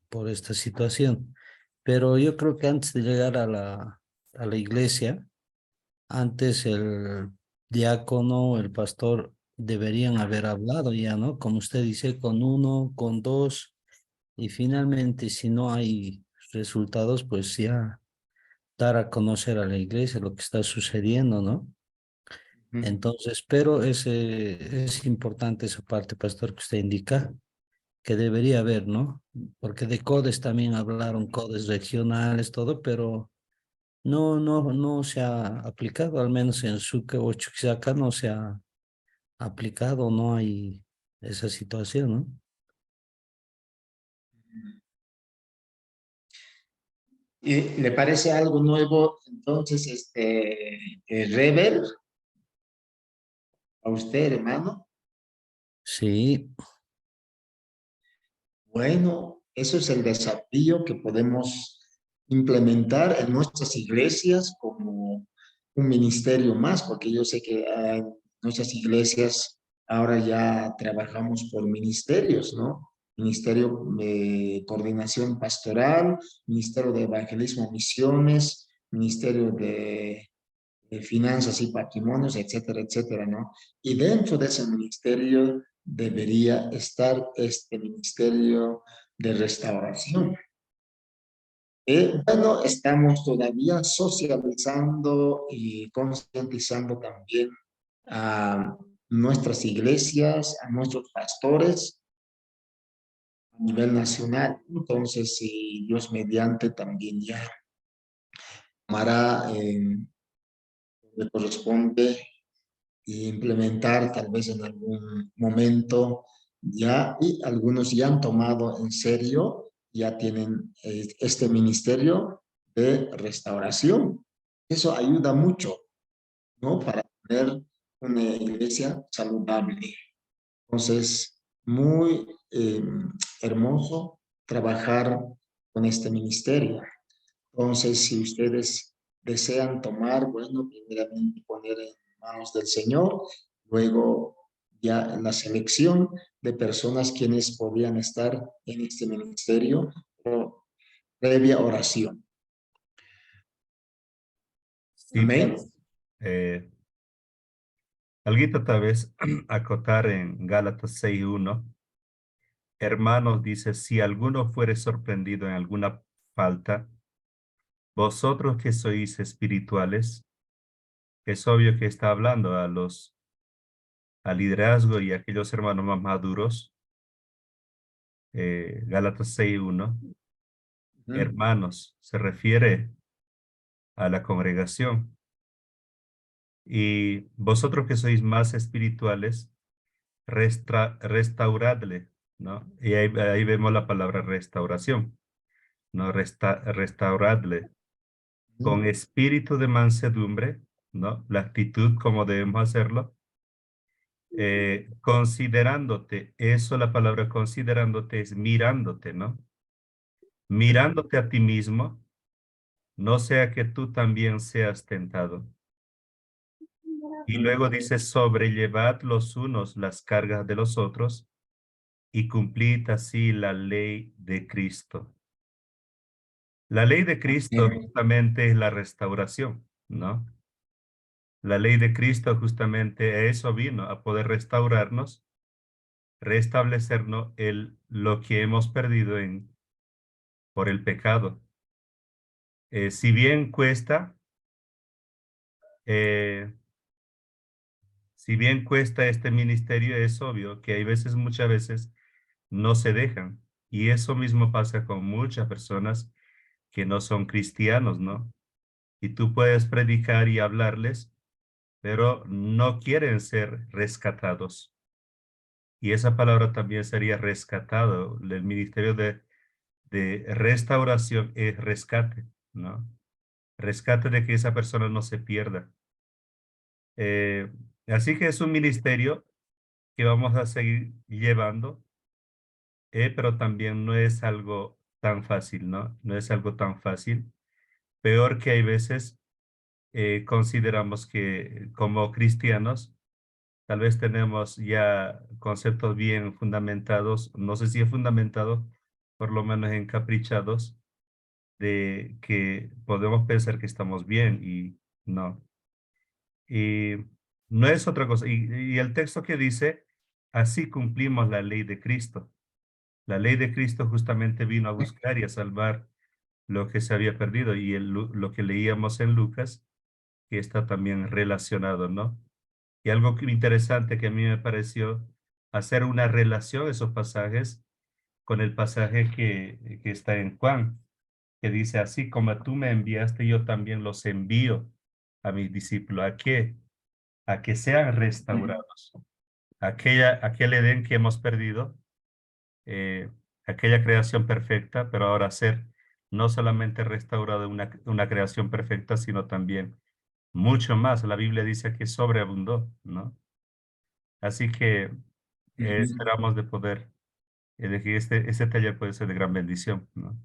por esta situación. Pero yo creo que antes de llegar a la iglesia, antes el diácono, el pastor deberían haber hablado ya, ¿no? Como usted dice, con uno, con dos, y finalmente si no hay resultados, pues ya dar a conocer a la iglesia lo que está sucediendo, ¿no? Entonces, pero es importante esa parte, pastor, que usted indica, que debería haber, ¿no? Porque de codes también hablaron, codes regionales, todo, pero no se ha aplicado, al menos en Sucre o Chuquisaca no se ha aplicado, no hay esa situación, ¿no? ¿Y le parece algo nuevo entonces Rever a usted, hermano? Sí, Bueno, eso es el desafío que podemos implementar en nuestras iglesias como un ministerio más, porque yo sé que en nuestras iglesias ahora ya trabajamos por ministerios, ¿no? Ministerio de Coordinación Pastoral, Ministerio de Evangelismo, Misiones, Ministerio de Finanzas y Patrimonios, etcétera, etcétera, ¿no? Y dentro de ese ministerio debería estar este ministerio de restauración. Bueno, estamos todavía socializando y concientizando también a nuestras iglesias, a nuestros pastores a nivel nacional. Entonces, si Dios mediante también ya tomará, le corresponde y implementar tal vez en algún momento ya, y algunos ya han tomado en serio, ya tienen este ministerio de restauración. Eso ayuda mucho, ¿no? Para tener una iglesia saludable. Entonces, muy hermoso trabajar con este ministerio. Entonces, si ustedes desean tomar, bueno, primeramente poner en manos del Señor, luego ya la selección de personas quienes podían estar en este ministerio o previa oración. Sí, Amén. alguito tal vez acotar en Gálatas 6:1. Hermanos, dice, si alguno fuere sorprendido en alguna falta, vosotros que sois espirituales, es obvio que está hablando al liderazgo y a aquellos hermanos más maduros. Gálatas 6:1. Hermanos, se refiere a la congregación. Y vosotros que sois más espirituales, restauradle, ¿no? Y ahí vemos la palabra restauración, ¿no? Restauradle con espíritu de mansedumbre, ¿no? La actitud como debemos hacerlo. Considerándote, eso la palabra considerándote es mirándote, ¿no? Mirándote a ti mismo, no sea que tú también seas tentado. Y luego dice, sobrellevad los unos las cargas de los otros y cumplid así la ley de Cristo. La ley de Cristo justamente es la restauración, ¿no? La ley de Cristo justamente a eso vino, a poder restaurarnos, restablecernos lo que hemos perdido por el pecado. Si bien cuesta, eh, si bien cuesta este ministerio, es obvio que hay veces, muchas veces, no se dejan. Y eso mismo pasa con muchas personas que no son cristianos, ¿no? Y tú puedes predicar y hablarles, pero no quieren ser rescatados. Y esa palabra también sería rescatado. El ministerio de restauración es rescate, ¿no? Rescate de que esa persona no se pierda. Así que es un ministerio que vamos a seguir llevando, pero también no es algo tan fácil, ¿no? No es algo tan fácil. Peor que hay veces consideramos que como cristianos tal vez tenemos ya conceptos bien fundamentados, no sé si es fundamentado, por lo menos encaprichados, de que podemos pensar que estamos bien y no. Y no es otra cosa. Y el texto que dice, así cumplimos la ley de Cristo. La ley de Cristo justamente vino a buscar y a salvar lo que se había perdido. Y lo que leíamos en Lucas, que está también relacionado, ¿no? Y algo interesante que a mí me pareció hacer una relación de esos pasajes con el pasaje que está en Juan, que dice, así como tú me enviaste, yo también los envío a mis discípulos. ¿A qué? A que sean restaurados. Aquel Edén que hemos perdido, eh, aquella creación perfecta, pero ahora ser no solamente restaurada una creación perfecta, sino también mucho más. La Biblia dice que sobreabundó, ¿no? Así que esperamos de poder, de que este taller puede ser de gran bendición, ¿no?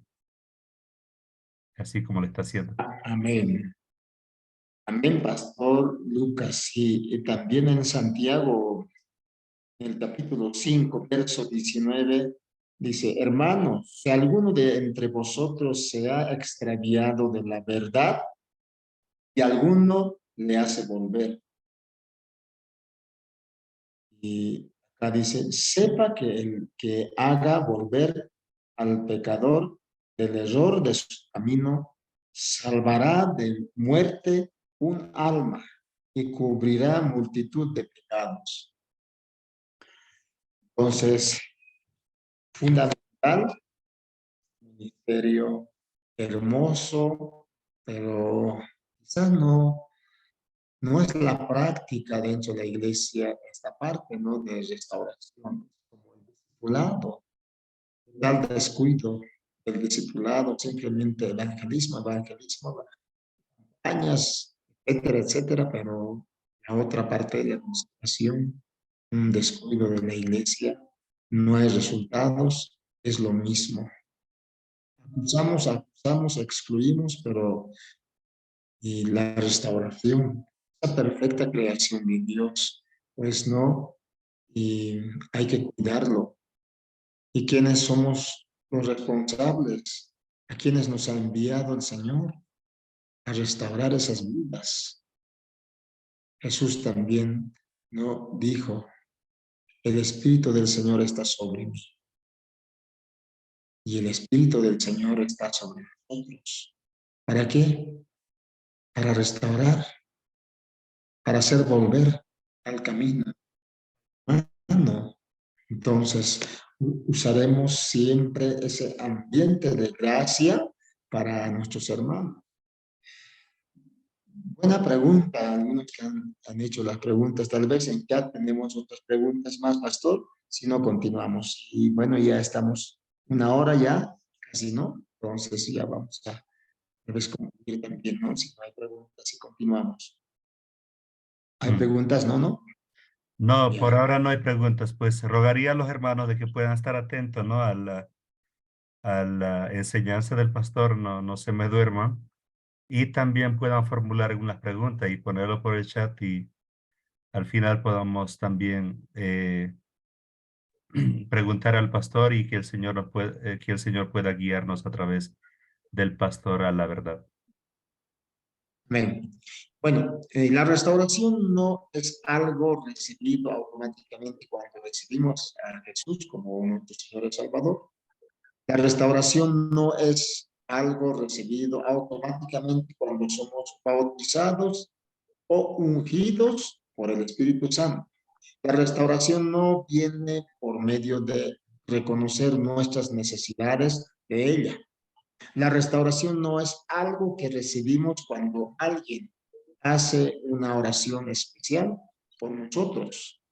Así como lo está haciendo. Amén. Amén, Pastor Lucas. Y también en Santiago, en el capítulo 5, verso 19, dice, hermanos, si alguno de entre vosotros se ha extraviado de la verdad y alguno le hace volver. Y acá dice, sepa que el que haga volver al pecador del error de su camino, salvará de muerte un alma y cubrirá multitud de pecados. Entonces, fundamental, ministerio hermoso, pero quizás no es la práctica dentro de la iglesia esta parte, ¿no? De restauración, como el discipulado, el descuido del discipulado, simplemente evangelismo, campañas, etcétera, etcétera, pero la otra parte de la administración, un descuido de la iglesia, no hay resultados, es lo mismo. Acusamos, excluimos, pero y la restauración, la perfecta creación de Dios, pues no, y hay que cuidarlo. ¿Y quiénes somos los responsables? ¿A quienes nos ha enviado el Señor a restaurar esas vidas? Jesús también no dijo, el Espíritu del Señor está sobre mí. Y el Espíritu del Señor está sobre nosotros. ¿Para qué? Para restaurar, para hacer volver al camino. No. Entonces, usaremos siempre ese ambiente de gracia para nuestros hermanos. Buena pregunta, algunos que han hecho las preguntas, tal vez en chat tenemos otras preguntas más, pastor, si no continuamos. Y bueno, ya estamos 1 hora ya, casi, ¿no? Entonces ya vamos a tal vez concluir también, ¿no? Si no hay preguntas, si continuamos. ¿Hay preguntas? No. No, por Ya. ahora no hay preguntas. Pues rogaría a los hermanos de que puedan estar atentos, ¿no? A la enseñanza del pastor, no se me duerman. Y también puedan formular algunas preguntas y ponerlo por el chat y al final podamos también preguntar al pastor y que el Señor que el Señor pueda guiarnos a través del pastor a la verdad. Amén. Bueno, la restauración no es algo recibido automáticamente cuando recibimos a Jesús como nuestro Señor y Salvador. La restauración no es algo recibido automáticamente cuando somos bautizados o ungidos por el Espíritu Santo. La restauración no viene por medio de reconocer nuestras necesidades de ella. La restauración no es algo que recibimos cuando alguien hace una oración especial por nosotros,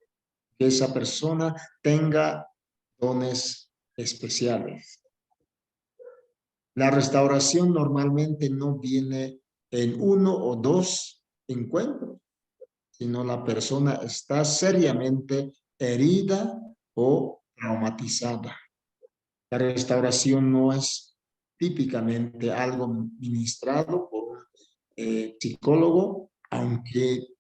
que esa persona tenga dones especiales. La restauración normalmente no viene en 1 o 2 encuentros, sino la persona está seriamente herida o traumatizada. La restauración no es típicamente algo ministrado por un psicólogo, aunque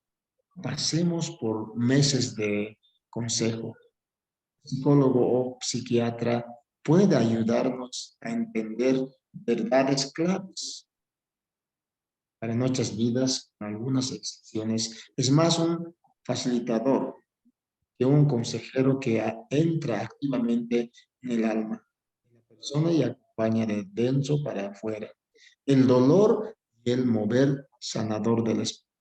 pasemos por meses de consejo. Psicólogo o psiquiatra puede ayudarnos a entender verdades claves para nuestras vidas, con algunas excepciones. Es más un facilitador que un consejero que entra activamente en el alma de la persona y acompaña de dentro para afuera. El dolor y el mover sanador del espíritu.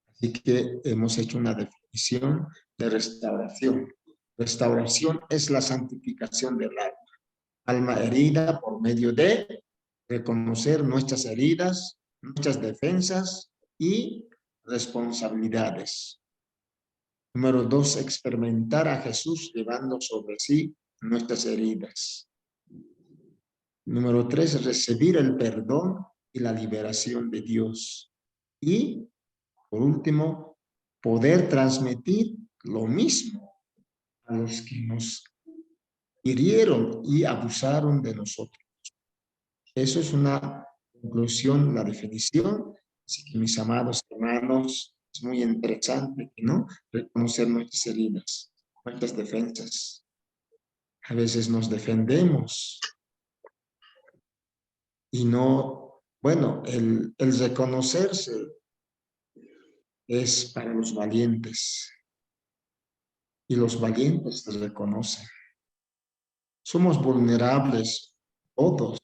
Así que hemos hecho una definición de restauración. Restauración es la santificación del alma. Alma herida por medio de reconocer nuestras heridas, nuestras defensas y responsabilidades. Número 2, experimentar a Jesús llevando sobre sí nuestras heridas. Número 3, recibir el perdón y la liberación de Dios. Y, por último, poder transmitir lo mismo a los que nos hirieron y abusaron de nosotros. Eso es una conclusión, la definición. Así que, mis amados hermanos, es muy interesante, ¿no? Reconocer nuestras heridas, nuestras defensas. A veces nos defendemos y no, bueno, el reconocerse es para los valientes y los valientes se reconocen. Somos vulnerables todos,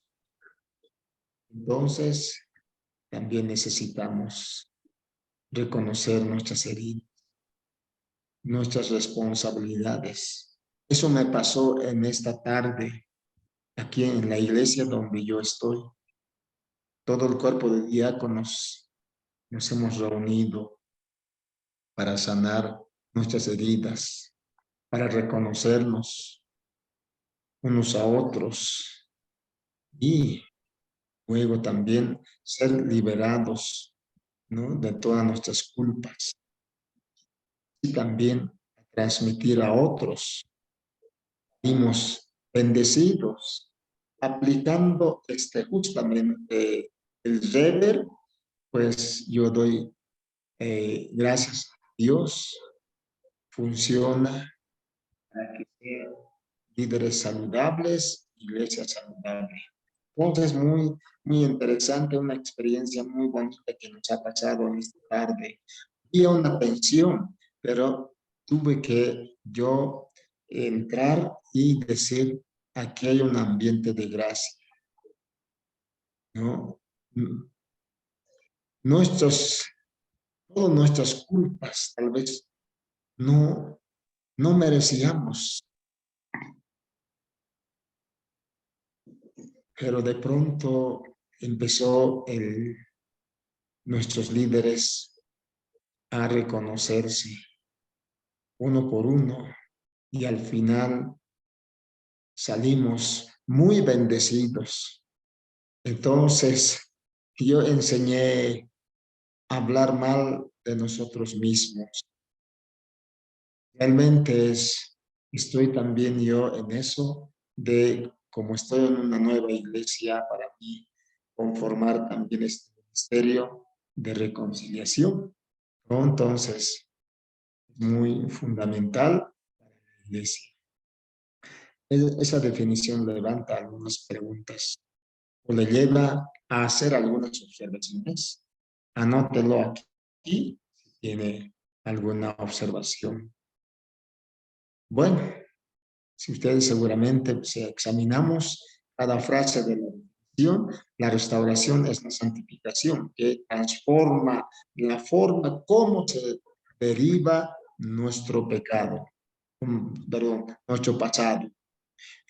entonces también necesitamos reconocer nuestras heridas, nuestras responsabilidades. Eso me pasó en esta tarde, aquí en la iglesia donde yo estoy. Todo el cuerpo de diáconos nos hemos reunido para sanar nuestras heridas, para reconocernos unos a otros y luego también ser liberados, ¿no?, de todas nuestras culpas y también transmitir a otros. Fuimos bendecidos aplicando justamente el deber, pues yo doy gracias a Dios. funciona para que sean líderes saludables, iglesia saludable. Entonces, muy interesante, una experiencia muy bonita que nos ha pasado en esta tarde. Había una tensión, pero tuve que yo entrar y decir, aquí hay un ambiente de gracia, ¿no? Todas nuestras culpas, tal vez no merecíamos, pero de pronto empezó nuestros líderes a reconocerse uno por uno y al final salimos muy bendecidos. Entonces, yo enseñé a hablar mal de nosotros mismos. Realmente estoy también yo en eso de, como estoy en una nueva iglesia, para mí conformar también este ministerio de reconciliación, ¿no? Entonces, muy fundamental para la iglesia. Esa definición levanta algunas preguntas o le lleva a hacer algunas observaciones. Anótelo aquí si tiene alguna observación. Bueno, si ustedes seguramente si examinamos cada frase de la restauración es la santificación que transforma la forma como se deriva nuestro pecado, nuestro pasado.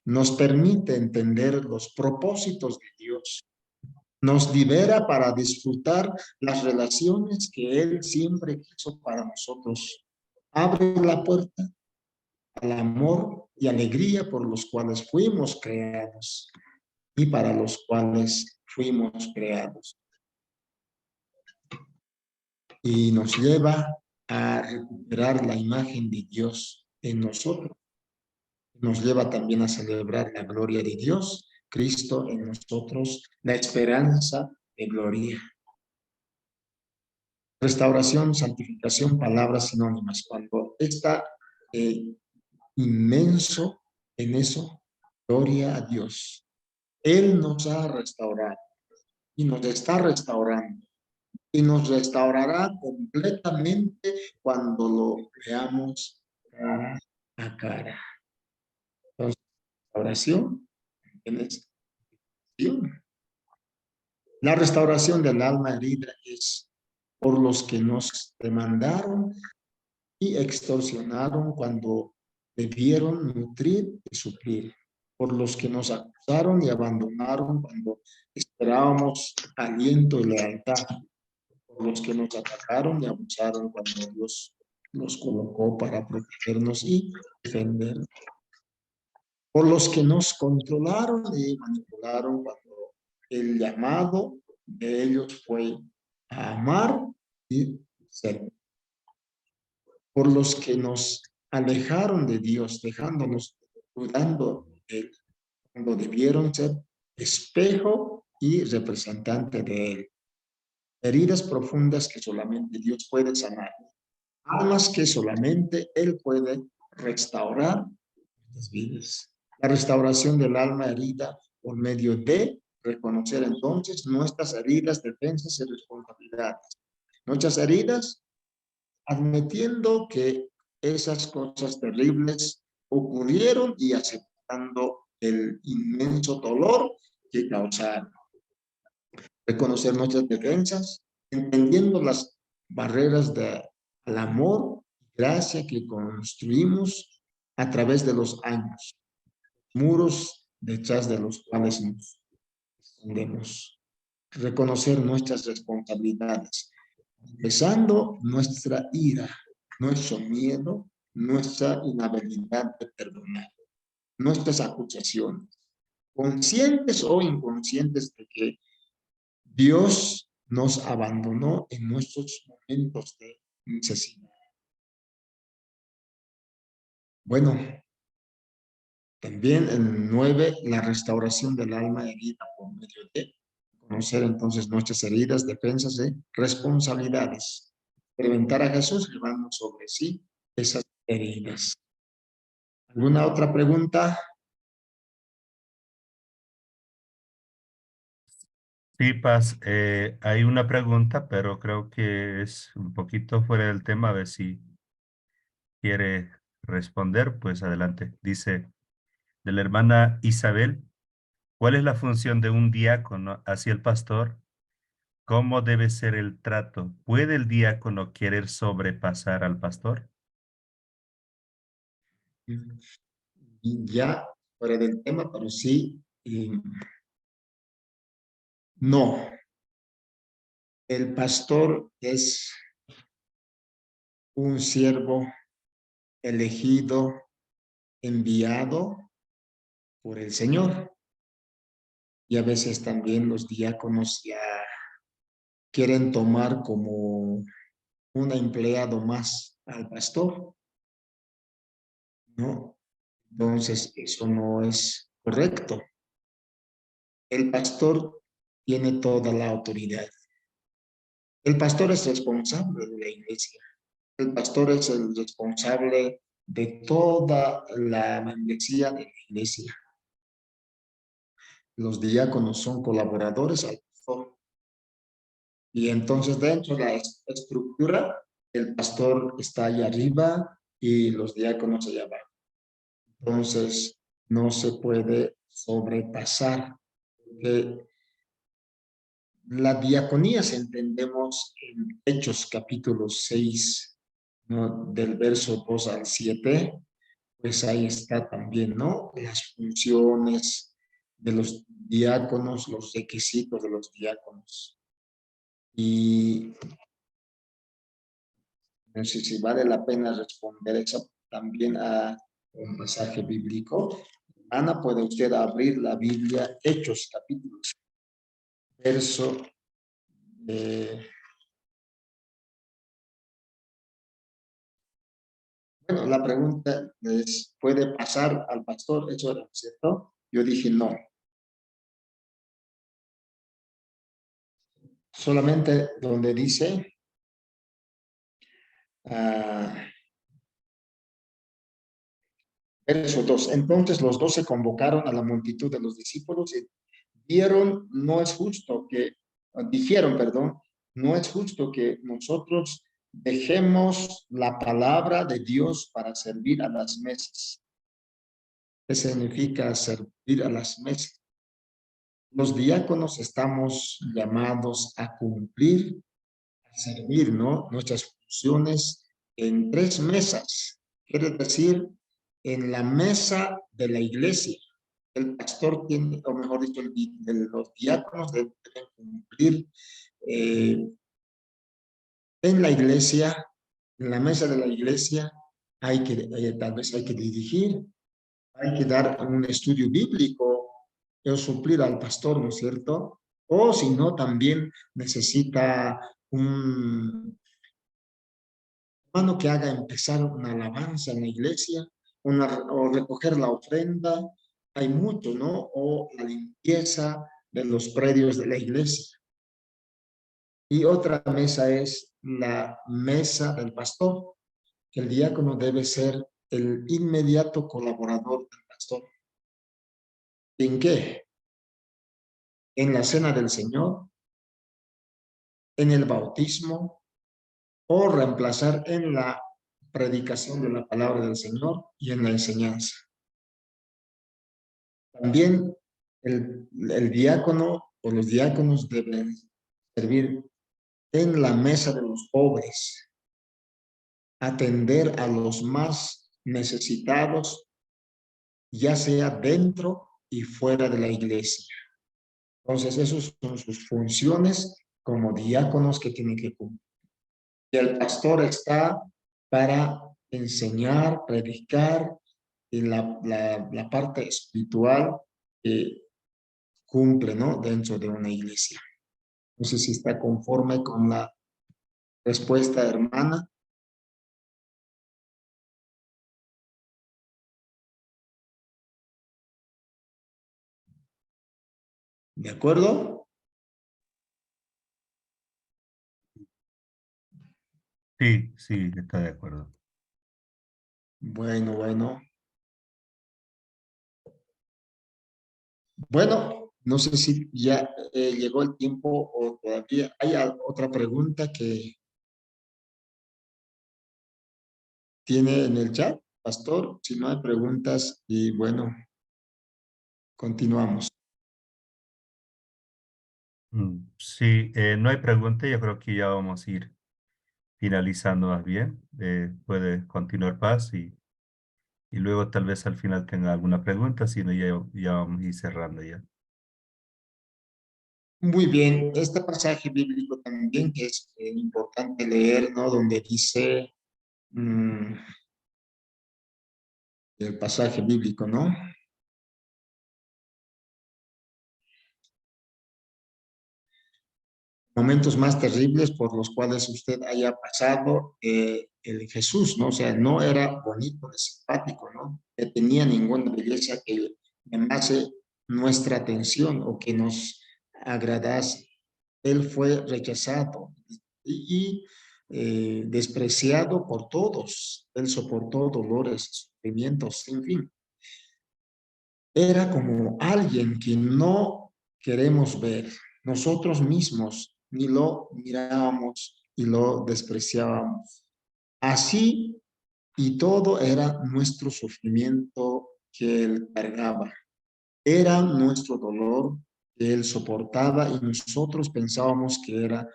Nos permite entender los propósitos de Dios. Nos libera para disfrutar las relaciones que Él siempre quiso para nosotros. Abre la puerta al amor y alegría por los cuales fuimos creados y para los cuales fuimos creados. Y nos lleva a recuperar la imagen de Dios en nosotros. Nos lleva también a celebrar la gloria de Dios, Cristo en nosotros, la esperanza de gloria. Restauración, santificación, palabras sinónimas. Cuando está inmenso en eso, gloria a Dios. Él nos ha restaurado y nos está restaurando y nos restaurará completamente cuando lo veamos cara a cara. Entonces, oración, la restauración del alma herida es por los que nos demandaron y extorsionaron cuando debieron nutrir y suplir, por los que nos acusaron y abandonaron cuando esperábamos aliento y lealtad, por los que nos atacaron y abusaron cuando Dios nos colocó para protegernos y defendernos, por los que nos controlaron y manipularon cuando el llamado de ellos fue a amar y servir, por los que nos alejaron de Dios, dejándonos dudando de Él, cuando debieron ser espejo y representante de Él. Heridas profundas que solamente Dios puede sanar, almas que solamente Él puede restaurar nuestras vidas. La restauración del alma herida por medio de reconocer entonces nuestras heridas, defensas y responsabilidades. Nuestras heridas, admitiendo que esas cosas terribles ocurrieron y aceptando el inmenso dolor que causaron. Reconocer nuestras defensas, entendiendo las barreras del amor y gracia que construimos a través de los años, muros detrás de los cuales nos escondemos. Reconocer nuestras responsabilidades, empezando nuestra ira, nuestro miedo, nuestra inhabilidad de perdonar, nuestras acusaciones, conscientes o inconscientes de que Dios nos abandonó en nuestros momentos de necesidad. Bueno, también en 9, la restauración del alma herida por medio de conocer entonces nuestras heridas, defensas y responsabilidades. Experimentar a Jesús llevando sobre sí esas heridas. ¿Alguna otra pregunta? Sí, Paz, hay una pregunta, pero creo que es un poquito fuera del tema. A ver si quiere responder, pues adelante. Dice, de la hermana Isabel, ¿cuál es la función de un diácono hacia el pastor? ¿Cómo debe ser el trato? ¿Puede el diácono querer sobrepasar al pastor? Y ya fuera del tema, pero sí, no. El pastor es un siervo elegido, enviado por el Señor. Y a veces también los diáconos ya quieren tomar como un empleado más al pastor, ¿no? Entonces, eso no es correcto. El pastor tiene toda la autoridad. El pastor es responsable de la iglesia. El pastor es el responsable de toda la membresía de la iglesia. Los diáconos son colaboradores al pastor. Y entonces dentro de la estructura, el pastor está allá arriba y los diáconos allá abajo. Entonces, no se puede sobrepasar. Porque la diaconía, si entendemos en Hechos capítulo 6, ¿no? Del verso 2 al 7, pues ahí está también, ¿no? Las funciones de los diáconos, los requisitos de los diáconos. Y no sé si vale la pena responder eso también a un pasaje bíblico. Ana, ¿puede usted abrir la Biblia, Hechos capítulo, verso bueno, la pregunta es, ¿puede pasar al pastor? Eso era, ¿cierto? Yo dije no. Solamente donde dice, ah, verso 2. Entonces los 12 convocaron a la multitud de los discípulos y dijeron, perdón, no es justo que nosotros dejemos la palabra de Dios para servir a las mesas. ¿Qué significa servir a las mesas? Los diáconos estamos llamados a cumplir, a servir, ¿no? Nuestras funciones en 3 mesas. Quiere decir, en la mesa de la iglesia. El pastor tiene, o mejor dicho, los diáconos deben cumplir en la iglesia, en la mesa de la iglesia, tal vez hay que dirigir, hay que dar un estudio bíblico, o suplir al pastor, ¿no es cierto? O si no, también necesita un hermano que haga empezar una alabanza en la iglesia, o recoger la ofrenda, hay mucho, ¿no? O la limpieza de los predios de la iglesia. Y otra mesa es la mesa del pastor, que el diácono debe ser el inmediato colaborador del pastor. ¿En qué? En la cena del Señor, en el bautismo, o reemplazar en la predicación de la palabra del Señor y en la enseñanza. También el diácono o los diáconos deben servir en la mesa de los pobres, atender a los más necesitados, ya sea dentro y fuera de la iglesia. Entonces, esas son sus funciones como diáconos que tienen que cumplir. Y el pastor está para enseñar, predicar, y la parte espiritual que cumple, ¿no? Dentro de una iglesia. No sé si está conforme con la respuesta, hermana. ¿De acuerdo? Sí, sí, está de acuerdo. Bueno. Bueno, no sé si ya llegó el tiempo o todavía hay otra pregunta que tiene en el chat, pastor. Si no hay preguntas, y bueno, continuamos. Sí, no hay pregunta, yo creo que ya vamos a ir finalizando más bien. Puede continuar Paz y luego tal vez al final tenga alguna pregunta, si no ya vamos a ir cerrando ya. Muy bien, este pasaje bíblico también que es importante leer, ¿no? Donde dice el pasaje bíblico, ¿no? Momentos más terribles por los cuales usted haya pasado, el Jesús, ¿no? O sea, no era bonito, simpático, ¿no? Que tenía ninguna belleza que llamase nuestra atención o que nos agradase. Él fue rechazado y despreciado por todos. Él soportó dolores, sufrimientos, sin fin. Era como alguien que no queremos ver. Nosotros mismos ni lo mirábamos y lo despreciábamos. Así y todo era nuestro sufrimiento que él cargaba. Era nuestro dolor que él soportaba y nosotros pensábamos que era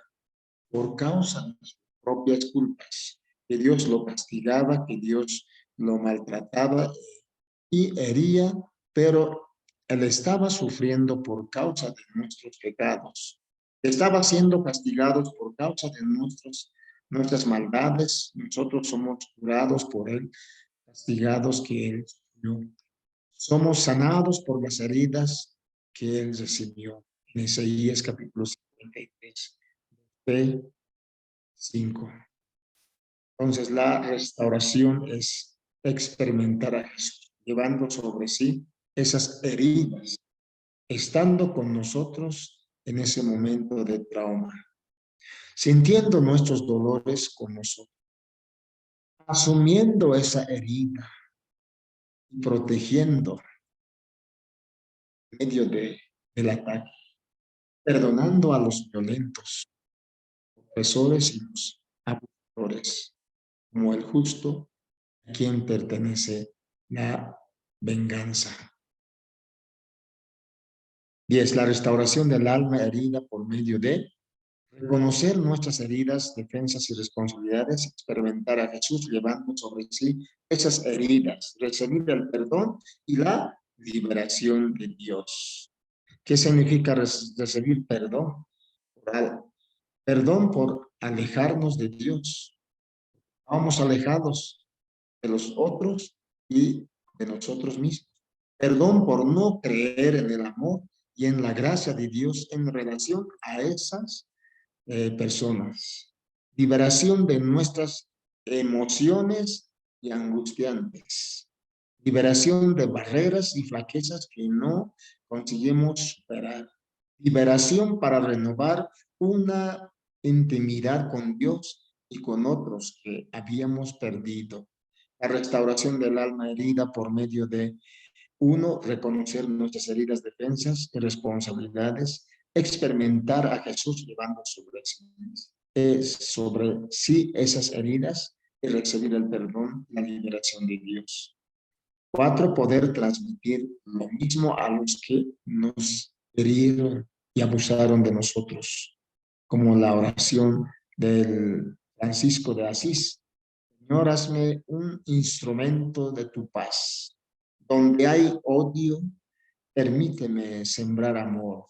por causa de sus propias culpas, que Dios lo castigaba, que Dios lo maltrataba y hería, pero él estaba sufriendo por causa de nuestros pecados. Estaba siendo castigados por causa de nuestras maldades. Nosotros somos curados por él, castigados que él sufrió. Somos sanados por las heridas que él recibió. En Isaías capítulo 53, 5. Entonces la restauración es experimentar a Jesús, llevando sobre sí esas heridas, estando con nosotros en ese momento de trauma, sintiendo nuestros dolores con nosotros, asumiendo esa herida y protegiendo en medio del ataque, perdonando a los violentos, opresores y los abusadores, como el justo a quien pertenece la venganza. 10. La restauración del alma herida por medio de reconocer nuestras heridas, defensas y responsabilidades, experimentar a Jesús llevando sobre sí esas heridas, recibir el perdón y la liberación de Dios. ¿Qué significa recibir perdón? Perdón por alejarnos de Dios. Vamos alejados de los otros y de nosotros mismos. Perdón por no creer en el amor y en la gracia de Dios en relación a esas personas. Liberación de nuestras emociones y angustiantes. Liberación de barreras y flaquezas que no conseguimos superar. Liberación para renovar una intimidad con Dios y con otros que habíamos perdido. La restauración del alma herida por medio de 1, reconocer nuestras heridas, defensas y responsabilidades, experimentar a Jesús llevando sobre sí esas heridas y recibir el perdón, la liberación de Dios. 4, poder transmitir lo mismo a los que nos herieron y abusaron de nosotros, como la oración del Francisco de Asís. Señor, hazme un instrumento de tu paz. Donde hay odio, permíteme sembrar amor.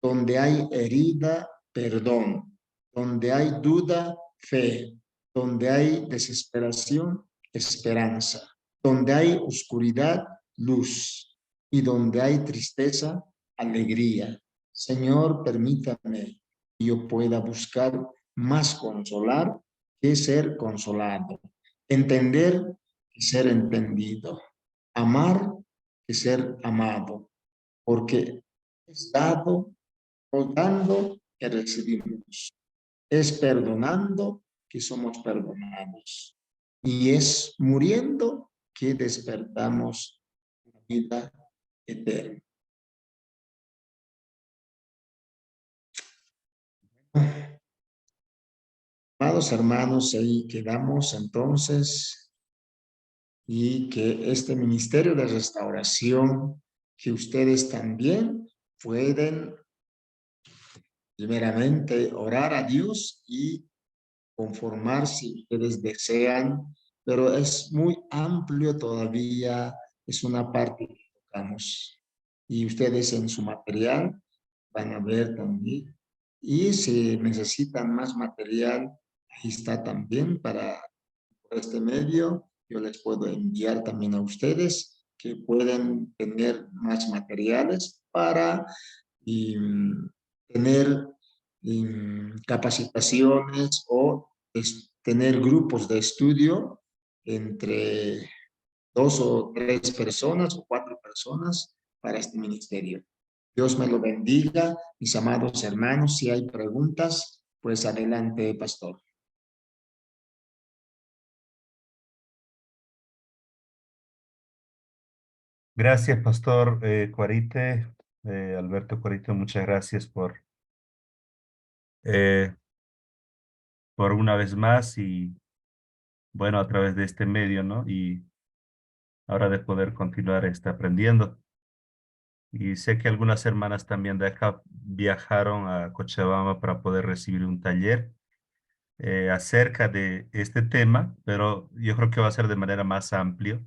Donde hay herida, perdón. Donde hay duda, fe. Donde hay desesperación, esperanza. Donde hay oscuridad, luz. Y donde hay tristeza, alegría. Señor, permítame que yo pueda buscar más consolar que ser consolado. Entender que ser entendido. Amar que ser amado. Porque es dado o dando que recibimos. Es perdonando que somos perdonados. Y es muriendo que despertamos la vida eterna. Amados hermanos, ahí quedamos entonces, y que este ministerio de restauración, que ustedes también pueden primeramente orar a Dios y conformar si ustedes desean, pero es muy amplio todavía, es una parte que tocamos. Y ustedes en su material van a ver también. Y si necesitan más material, ahí está también para por este medio. Yo les puedo enviar también a ustedes que pueden tener más materiales para tener capacitaciones o tener grupos de estudio entre 2 o 3 personas o 4 personas para este ministerio. Dios me lo bendiga, mis amados hermanos. Si hay preguntas, pues adelante, pastor. Gracias, Pastor Cuarite, Alberto Cuarite, muchas gracias eh, por una vez más y bueno, a través de este medio, ¿no? Y ahora de poder continuar aprendiendo. Y sé que algunas hermanas también de acá viajaron a Cochabamba para poder recibir un taller acerca de este tema, pero yo creo que va a ser de manera más amplia,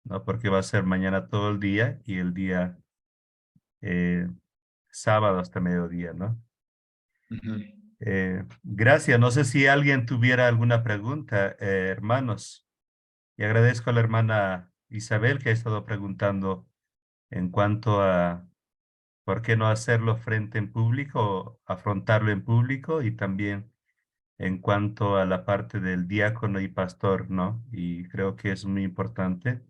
¿no? Porque va a ser mañana todo el día y el día eh, sábado hasta mediodía, ¿no? Gracias. No sé si alguien tuviera alguna pregunta, hermanos. Y agradezco a la hermana Isabel que ha estado preguntando en cuanto a por qué no hacerlo frente en público o afrontarlo en público y también en cuanto a la parte del diácono y pastor, ¿no? Y creo que es muy importante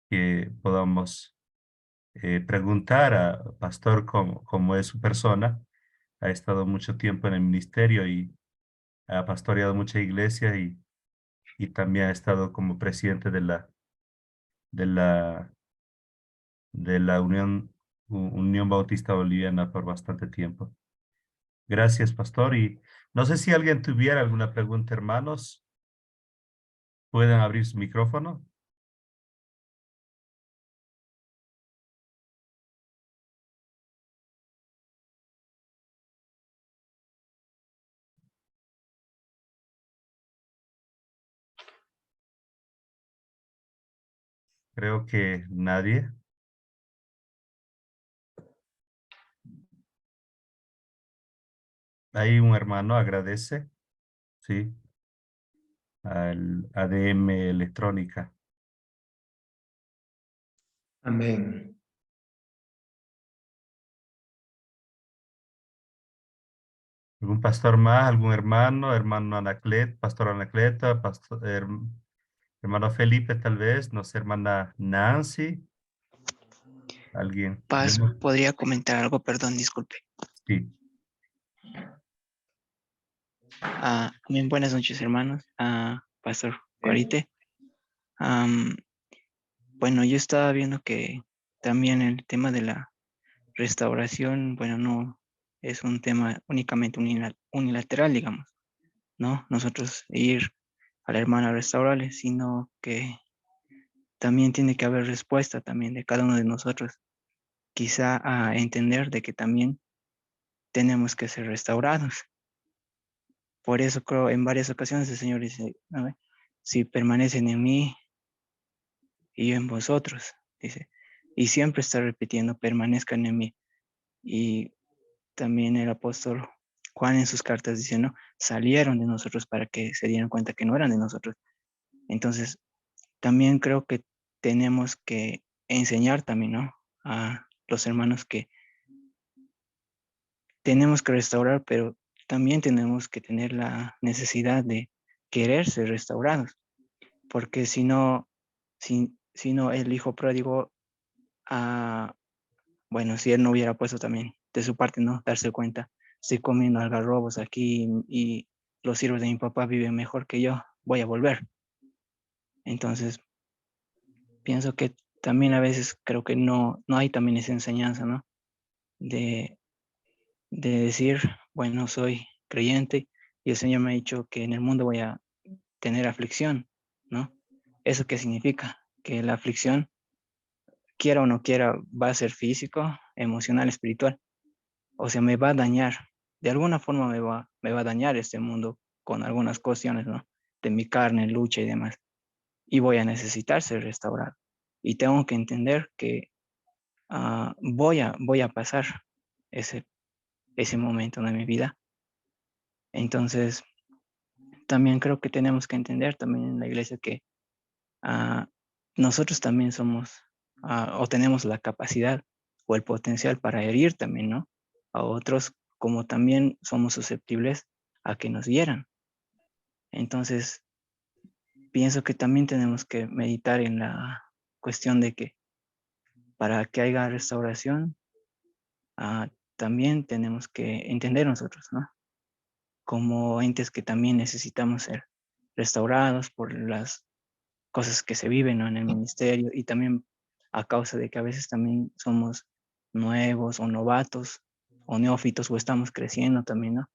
que podamos preguntar a pastor cómo es su persona. Ha estado mucho tiempo en el ministerio y ha pastoreado mucha iglesia y también ha estado como presidente de la, de la Unión Bautista Boliviana por bastante tiempo. Gracias, pastor. Y no sé si alguien tuviera alguna pregunta, hermanos. Pueden abrir su micrófono. Creo que nadie. Hay un hermano, agradece, sí, al ADM Electrónica. Amén. ¿Algún pastor más? ¿Algún hermano? Hermano Anaclet, pastor Anacleta, hermano Felipe tal vez, no sé, hermana Nancy, alguien. Paz, ¿podría comentar algo? Perdón, disculpe. Sí. Bien, buenas noches, hermanos. Pastor Corite. Bueno, yo estaba viendo que también el tema de la restauración, bueno, no es un tema únicamente unilateral, digamos, ¿no? Nosotros ir a la hermana a restaurarle, sino que también tiene que haber respuesta también de cada uno de nosotros, quizá a entender de que también tenemos que ser restaurados. Por eso creo en varias ocasiones el Señor dice, ¿no? Si permanecen en mí y yo en vosotros, dice, y siempre está repitiendo, permanezcan en mí. Y también el apóstol Juan en sus cartas dice, ¿no? Salieron de nosotros para que se dieran cuenta que no eran de nosotros. Entonces, también creo que tenemos que enseñar también, ¿no? A los hermanos que tenemos que restaurar, pero también tenemos que tener la necesidad de querer ser restaurados, porque si no, el hijo pródigo, bueno, si él no hubiera puesto también de su parte, ¿no? Darse cuenta, estoy comiendo algarrobos aquí y los siervos de mi papá viven mejor que yo, voy a volver. Entonces, pienso que también a veces creo que no hay también esa enseñanza, ¿no? De decir, bueno, soy creyente y el Señor me ha dicho que en el mundo voy a tener aflicción, ¿no? ¿Eso qué significa? Que la aflicción, quiera o no quiera, va a ser físico, emocional, espiritual. O sea, me va a dañar. De alguna forma me va a dañar este mundo con algunas cuestiones, ¿no? De mi carne, lucha y demás. Y voy a necesitar ser restaurado. Y tengo que entender que voy a pasar ese momento de mi vida. Entonces, también creo que tenemos que entender también en la iglesia que nosotros también somos o tenemos la capacidad o el potencial para herir también, ¿no? A otros, como también somos susceptibles a que nos hieran. Entonces, pienso que también tenemos que meditar en la cuestión de que para que haya restauración, también tenemos que entender nosotros, ¿no? Como entes que también necesitamos ser restaurados por las cosas que se viven, ¿no? En el ministerio y también a causa de que a veces también somos nuevos o novatos o neófitos o estamos creciendo también, ¿no?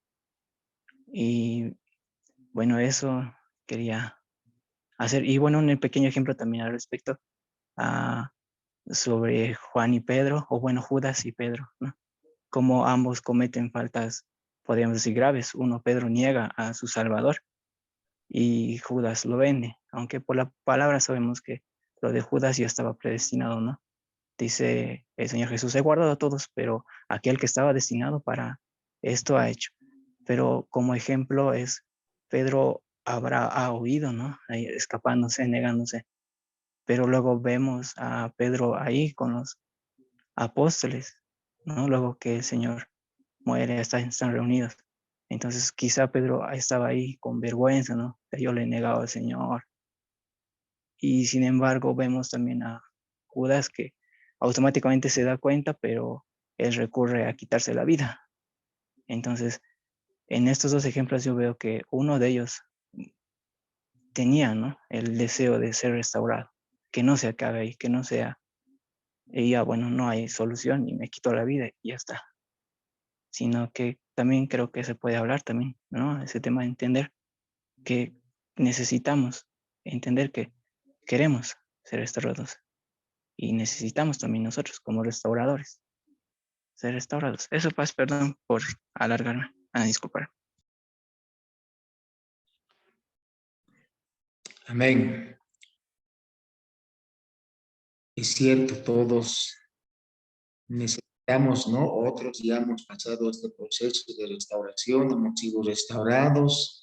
Y bueno, eso quería hacer. Y bueno, un pequeño ejemplo también al respecto sobre Juan y Pedro, o bueno, Judas y Pedro, ¿no? Como ambos cometen faltas, podríamos decir, graves. Uno, Pedro, niega a su Salvador y Judas lo vende, aunque por la palabra sabemos que lo de Judas ya estaba predestinado, ¿no? Dice el Señor Jesús, he guardado a todos, pero aquel que estaba destinado para esto ha hecho. Pero como ejemplo es, Pedro ha huido, ¿no? Ahí, escapándose, negándose. Pero luego vemos a Pedro ahí con los apóstoles, ¿no? Luego que el Señor muere, están reunidos. Entonces quizá Pedro estaba ahí con vergüenza, ¿no? Que yo le he negado al Señor. Y sin embargo vemos también a Judas que automáticamente se da cuenta, pero él recurre a quitarse la vida. Entonces, en estos dos ejemplos yo veo que uno de ellos tenía, ¿no? El deseo de ser restaurado, que no se acabe ahí, que no sea, y ya, bueno, no hay solución y me quito la vida y ya está. Sino que también creo que se puede hablar también, ¿no? Ese tema de entender que necesitamos entender que queremos ser restaurados y necesitamos también nosotros como restauradores ser restaurados. Eso, pues, perdón por alargarme. Disculpar. Amén. Es cierto, todos necesitamos, ¿no? Otros ya hemos pasado este proceso de restauración, hemos sido restaurados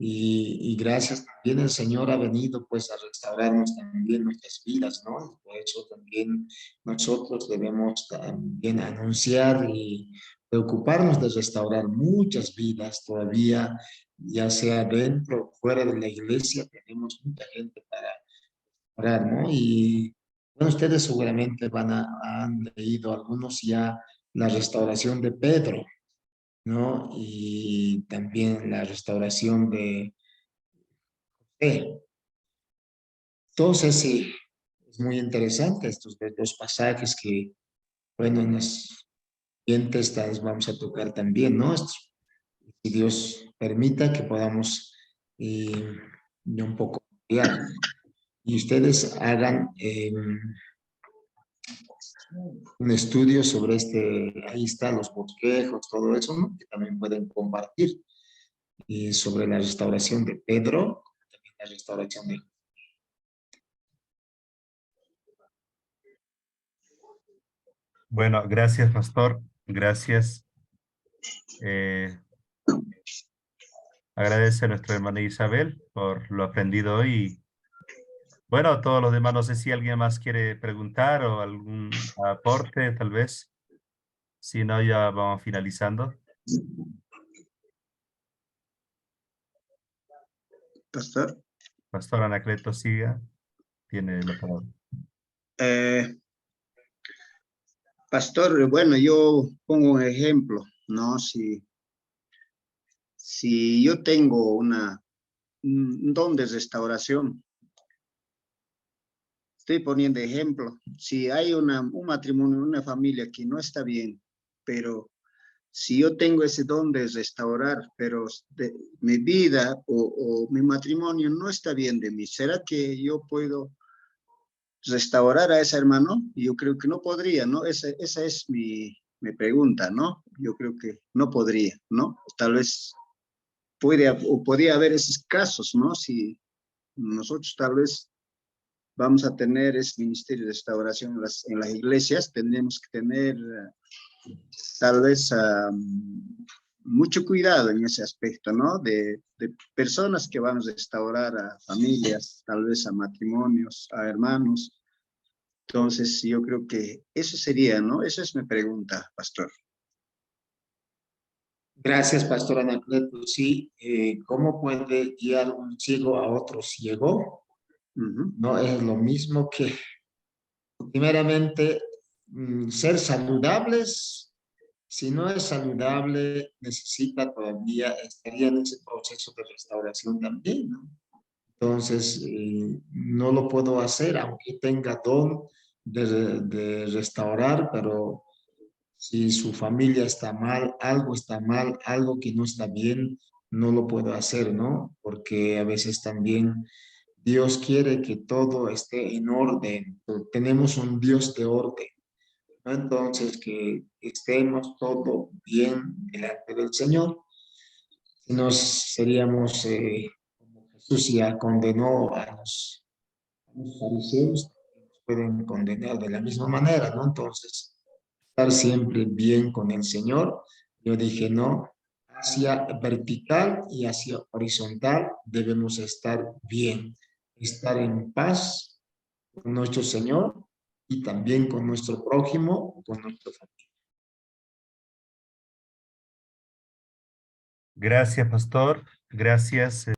y gracias también el Señor ha venido pues a restaurarnos también nuestras vidas, ¿no? Y por eso también nosotros debemos también anunciar y preocuparnos de restaurar muchas vidas todavía, ya sea dentro o fuera de la iglesia, tenemos mucha gente para orar, ¿no? Y bueno, ustedes seguramente han leído algunos ya la restauración de Pedro, ¿no? Y también la restauración de José. Entonces, sí, es muy interesante estos dos pasajes que, bueno, en las siguientes tal vez vamos a tocar también, ¿no? Si Dios permita que podamos un poco ampliar y ustedes hagan un estudio sobre ahí están los bosquejos, todo eso, ¿no? Que también pueden compartir. Y sobre la restauración de Pedro, también la restauración de... Bueno, gracias, pastor. Gracias. Eh, agradece a nuestra hermana Isabel por lo aprendido hoy. Bueno, a todos los demás, no sé si alguien más quiere preguntar o algún aporte, tal vez. Si no, ya vamos finalizando. Pastor. Pastor Anacleto siga, tiene la palabra. Pastor, bueno, yo pongo un ejemplo, ¿no? Si yo tengo un don de restauración, estoy poniendo ejemplo. Si hay un matrimonio, una familia que no está bien, pero si yo tengo ese don de restaurar, pero mi vida o mi matrimonio no está bien de mí, ¿será que yo puedo restaurar a ese hermano? Yo creo que no podría, ¿no? Esa es mi pregunta, ¿no? Yo creo que no podría, ¿no? Tal vez podría haber esos casos, ¿no? Si nosotros tal vez vamos a tener ese ministerio de restauración en las iglesias, tendremos que tener tal vez mucho cuidado en ese aspecto, ¿no? De personas que van a restaurar a familias, tal vez a matrimonios, a hermanos. Entonces, yo creo que eso sería, ¿no? Esa es mi pregunta, pastor. Gracias, pastor Anacleto. Sí, ¿cómo puede guiar un ciego a otro ciego? No es lo mismo que, primeramente, ser saludables. Si no es saludable, necesita todavía, estaría en ese proceso de restauración también, ¿no? Entonces, no lo puedo hacer, aunque tenga don de restaurar, pero si su familia está mal, algo que no está bien, no lo puedo hacer, ¿no? Porque a veces también Dios quiere que todo esté en orden. Tenemos un Dios de orden, ¿no? Entonces, que estemos todo bien delante del Señor. Si no, seríamos, como Jesús ya condenó a los fariseos, pueden condenar de la misma manera, ¿no? Entonces, estar siempre bien con el Señor. Yo dije, no, hacia vertical y hacia horizontal debemos estar bien, estar en paz con nuestro Señor y también con nuestro prójimo, con nuestra familia. Gracias, pastor. Gracias.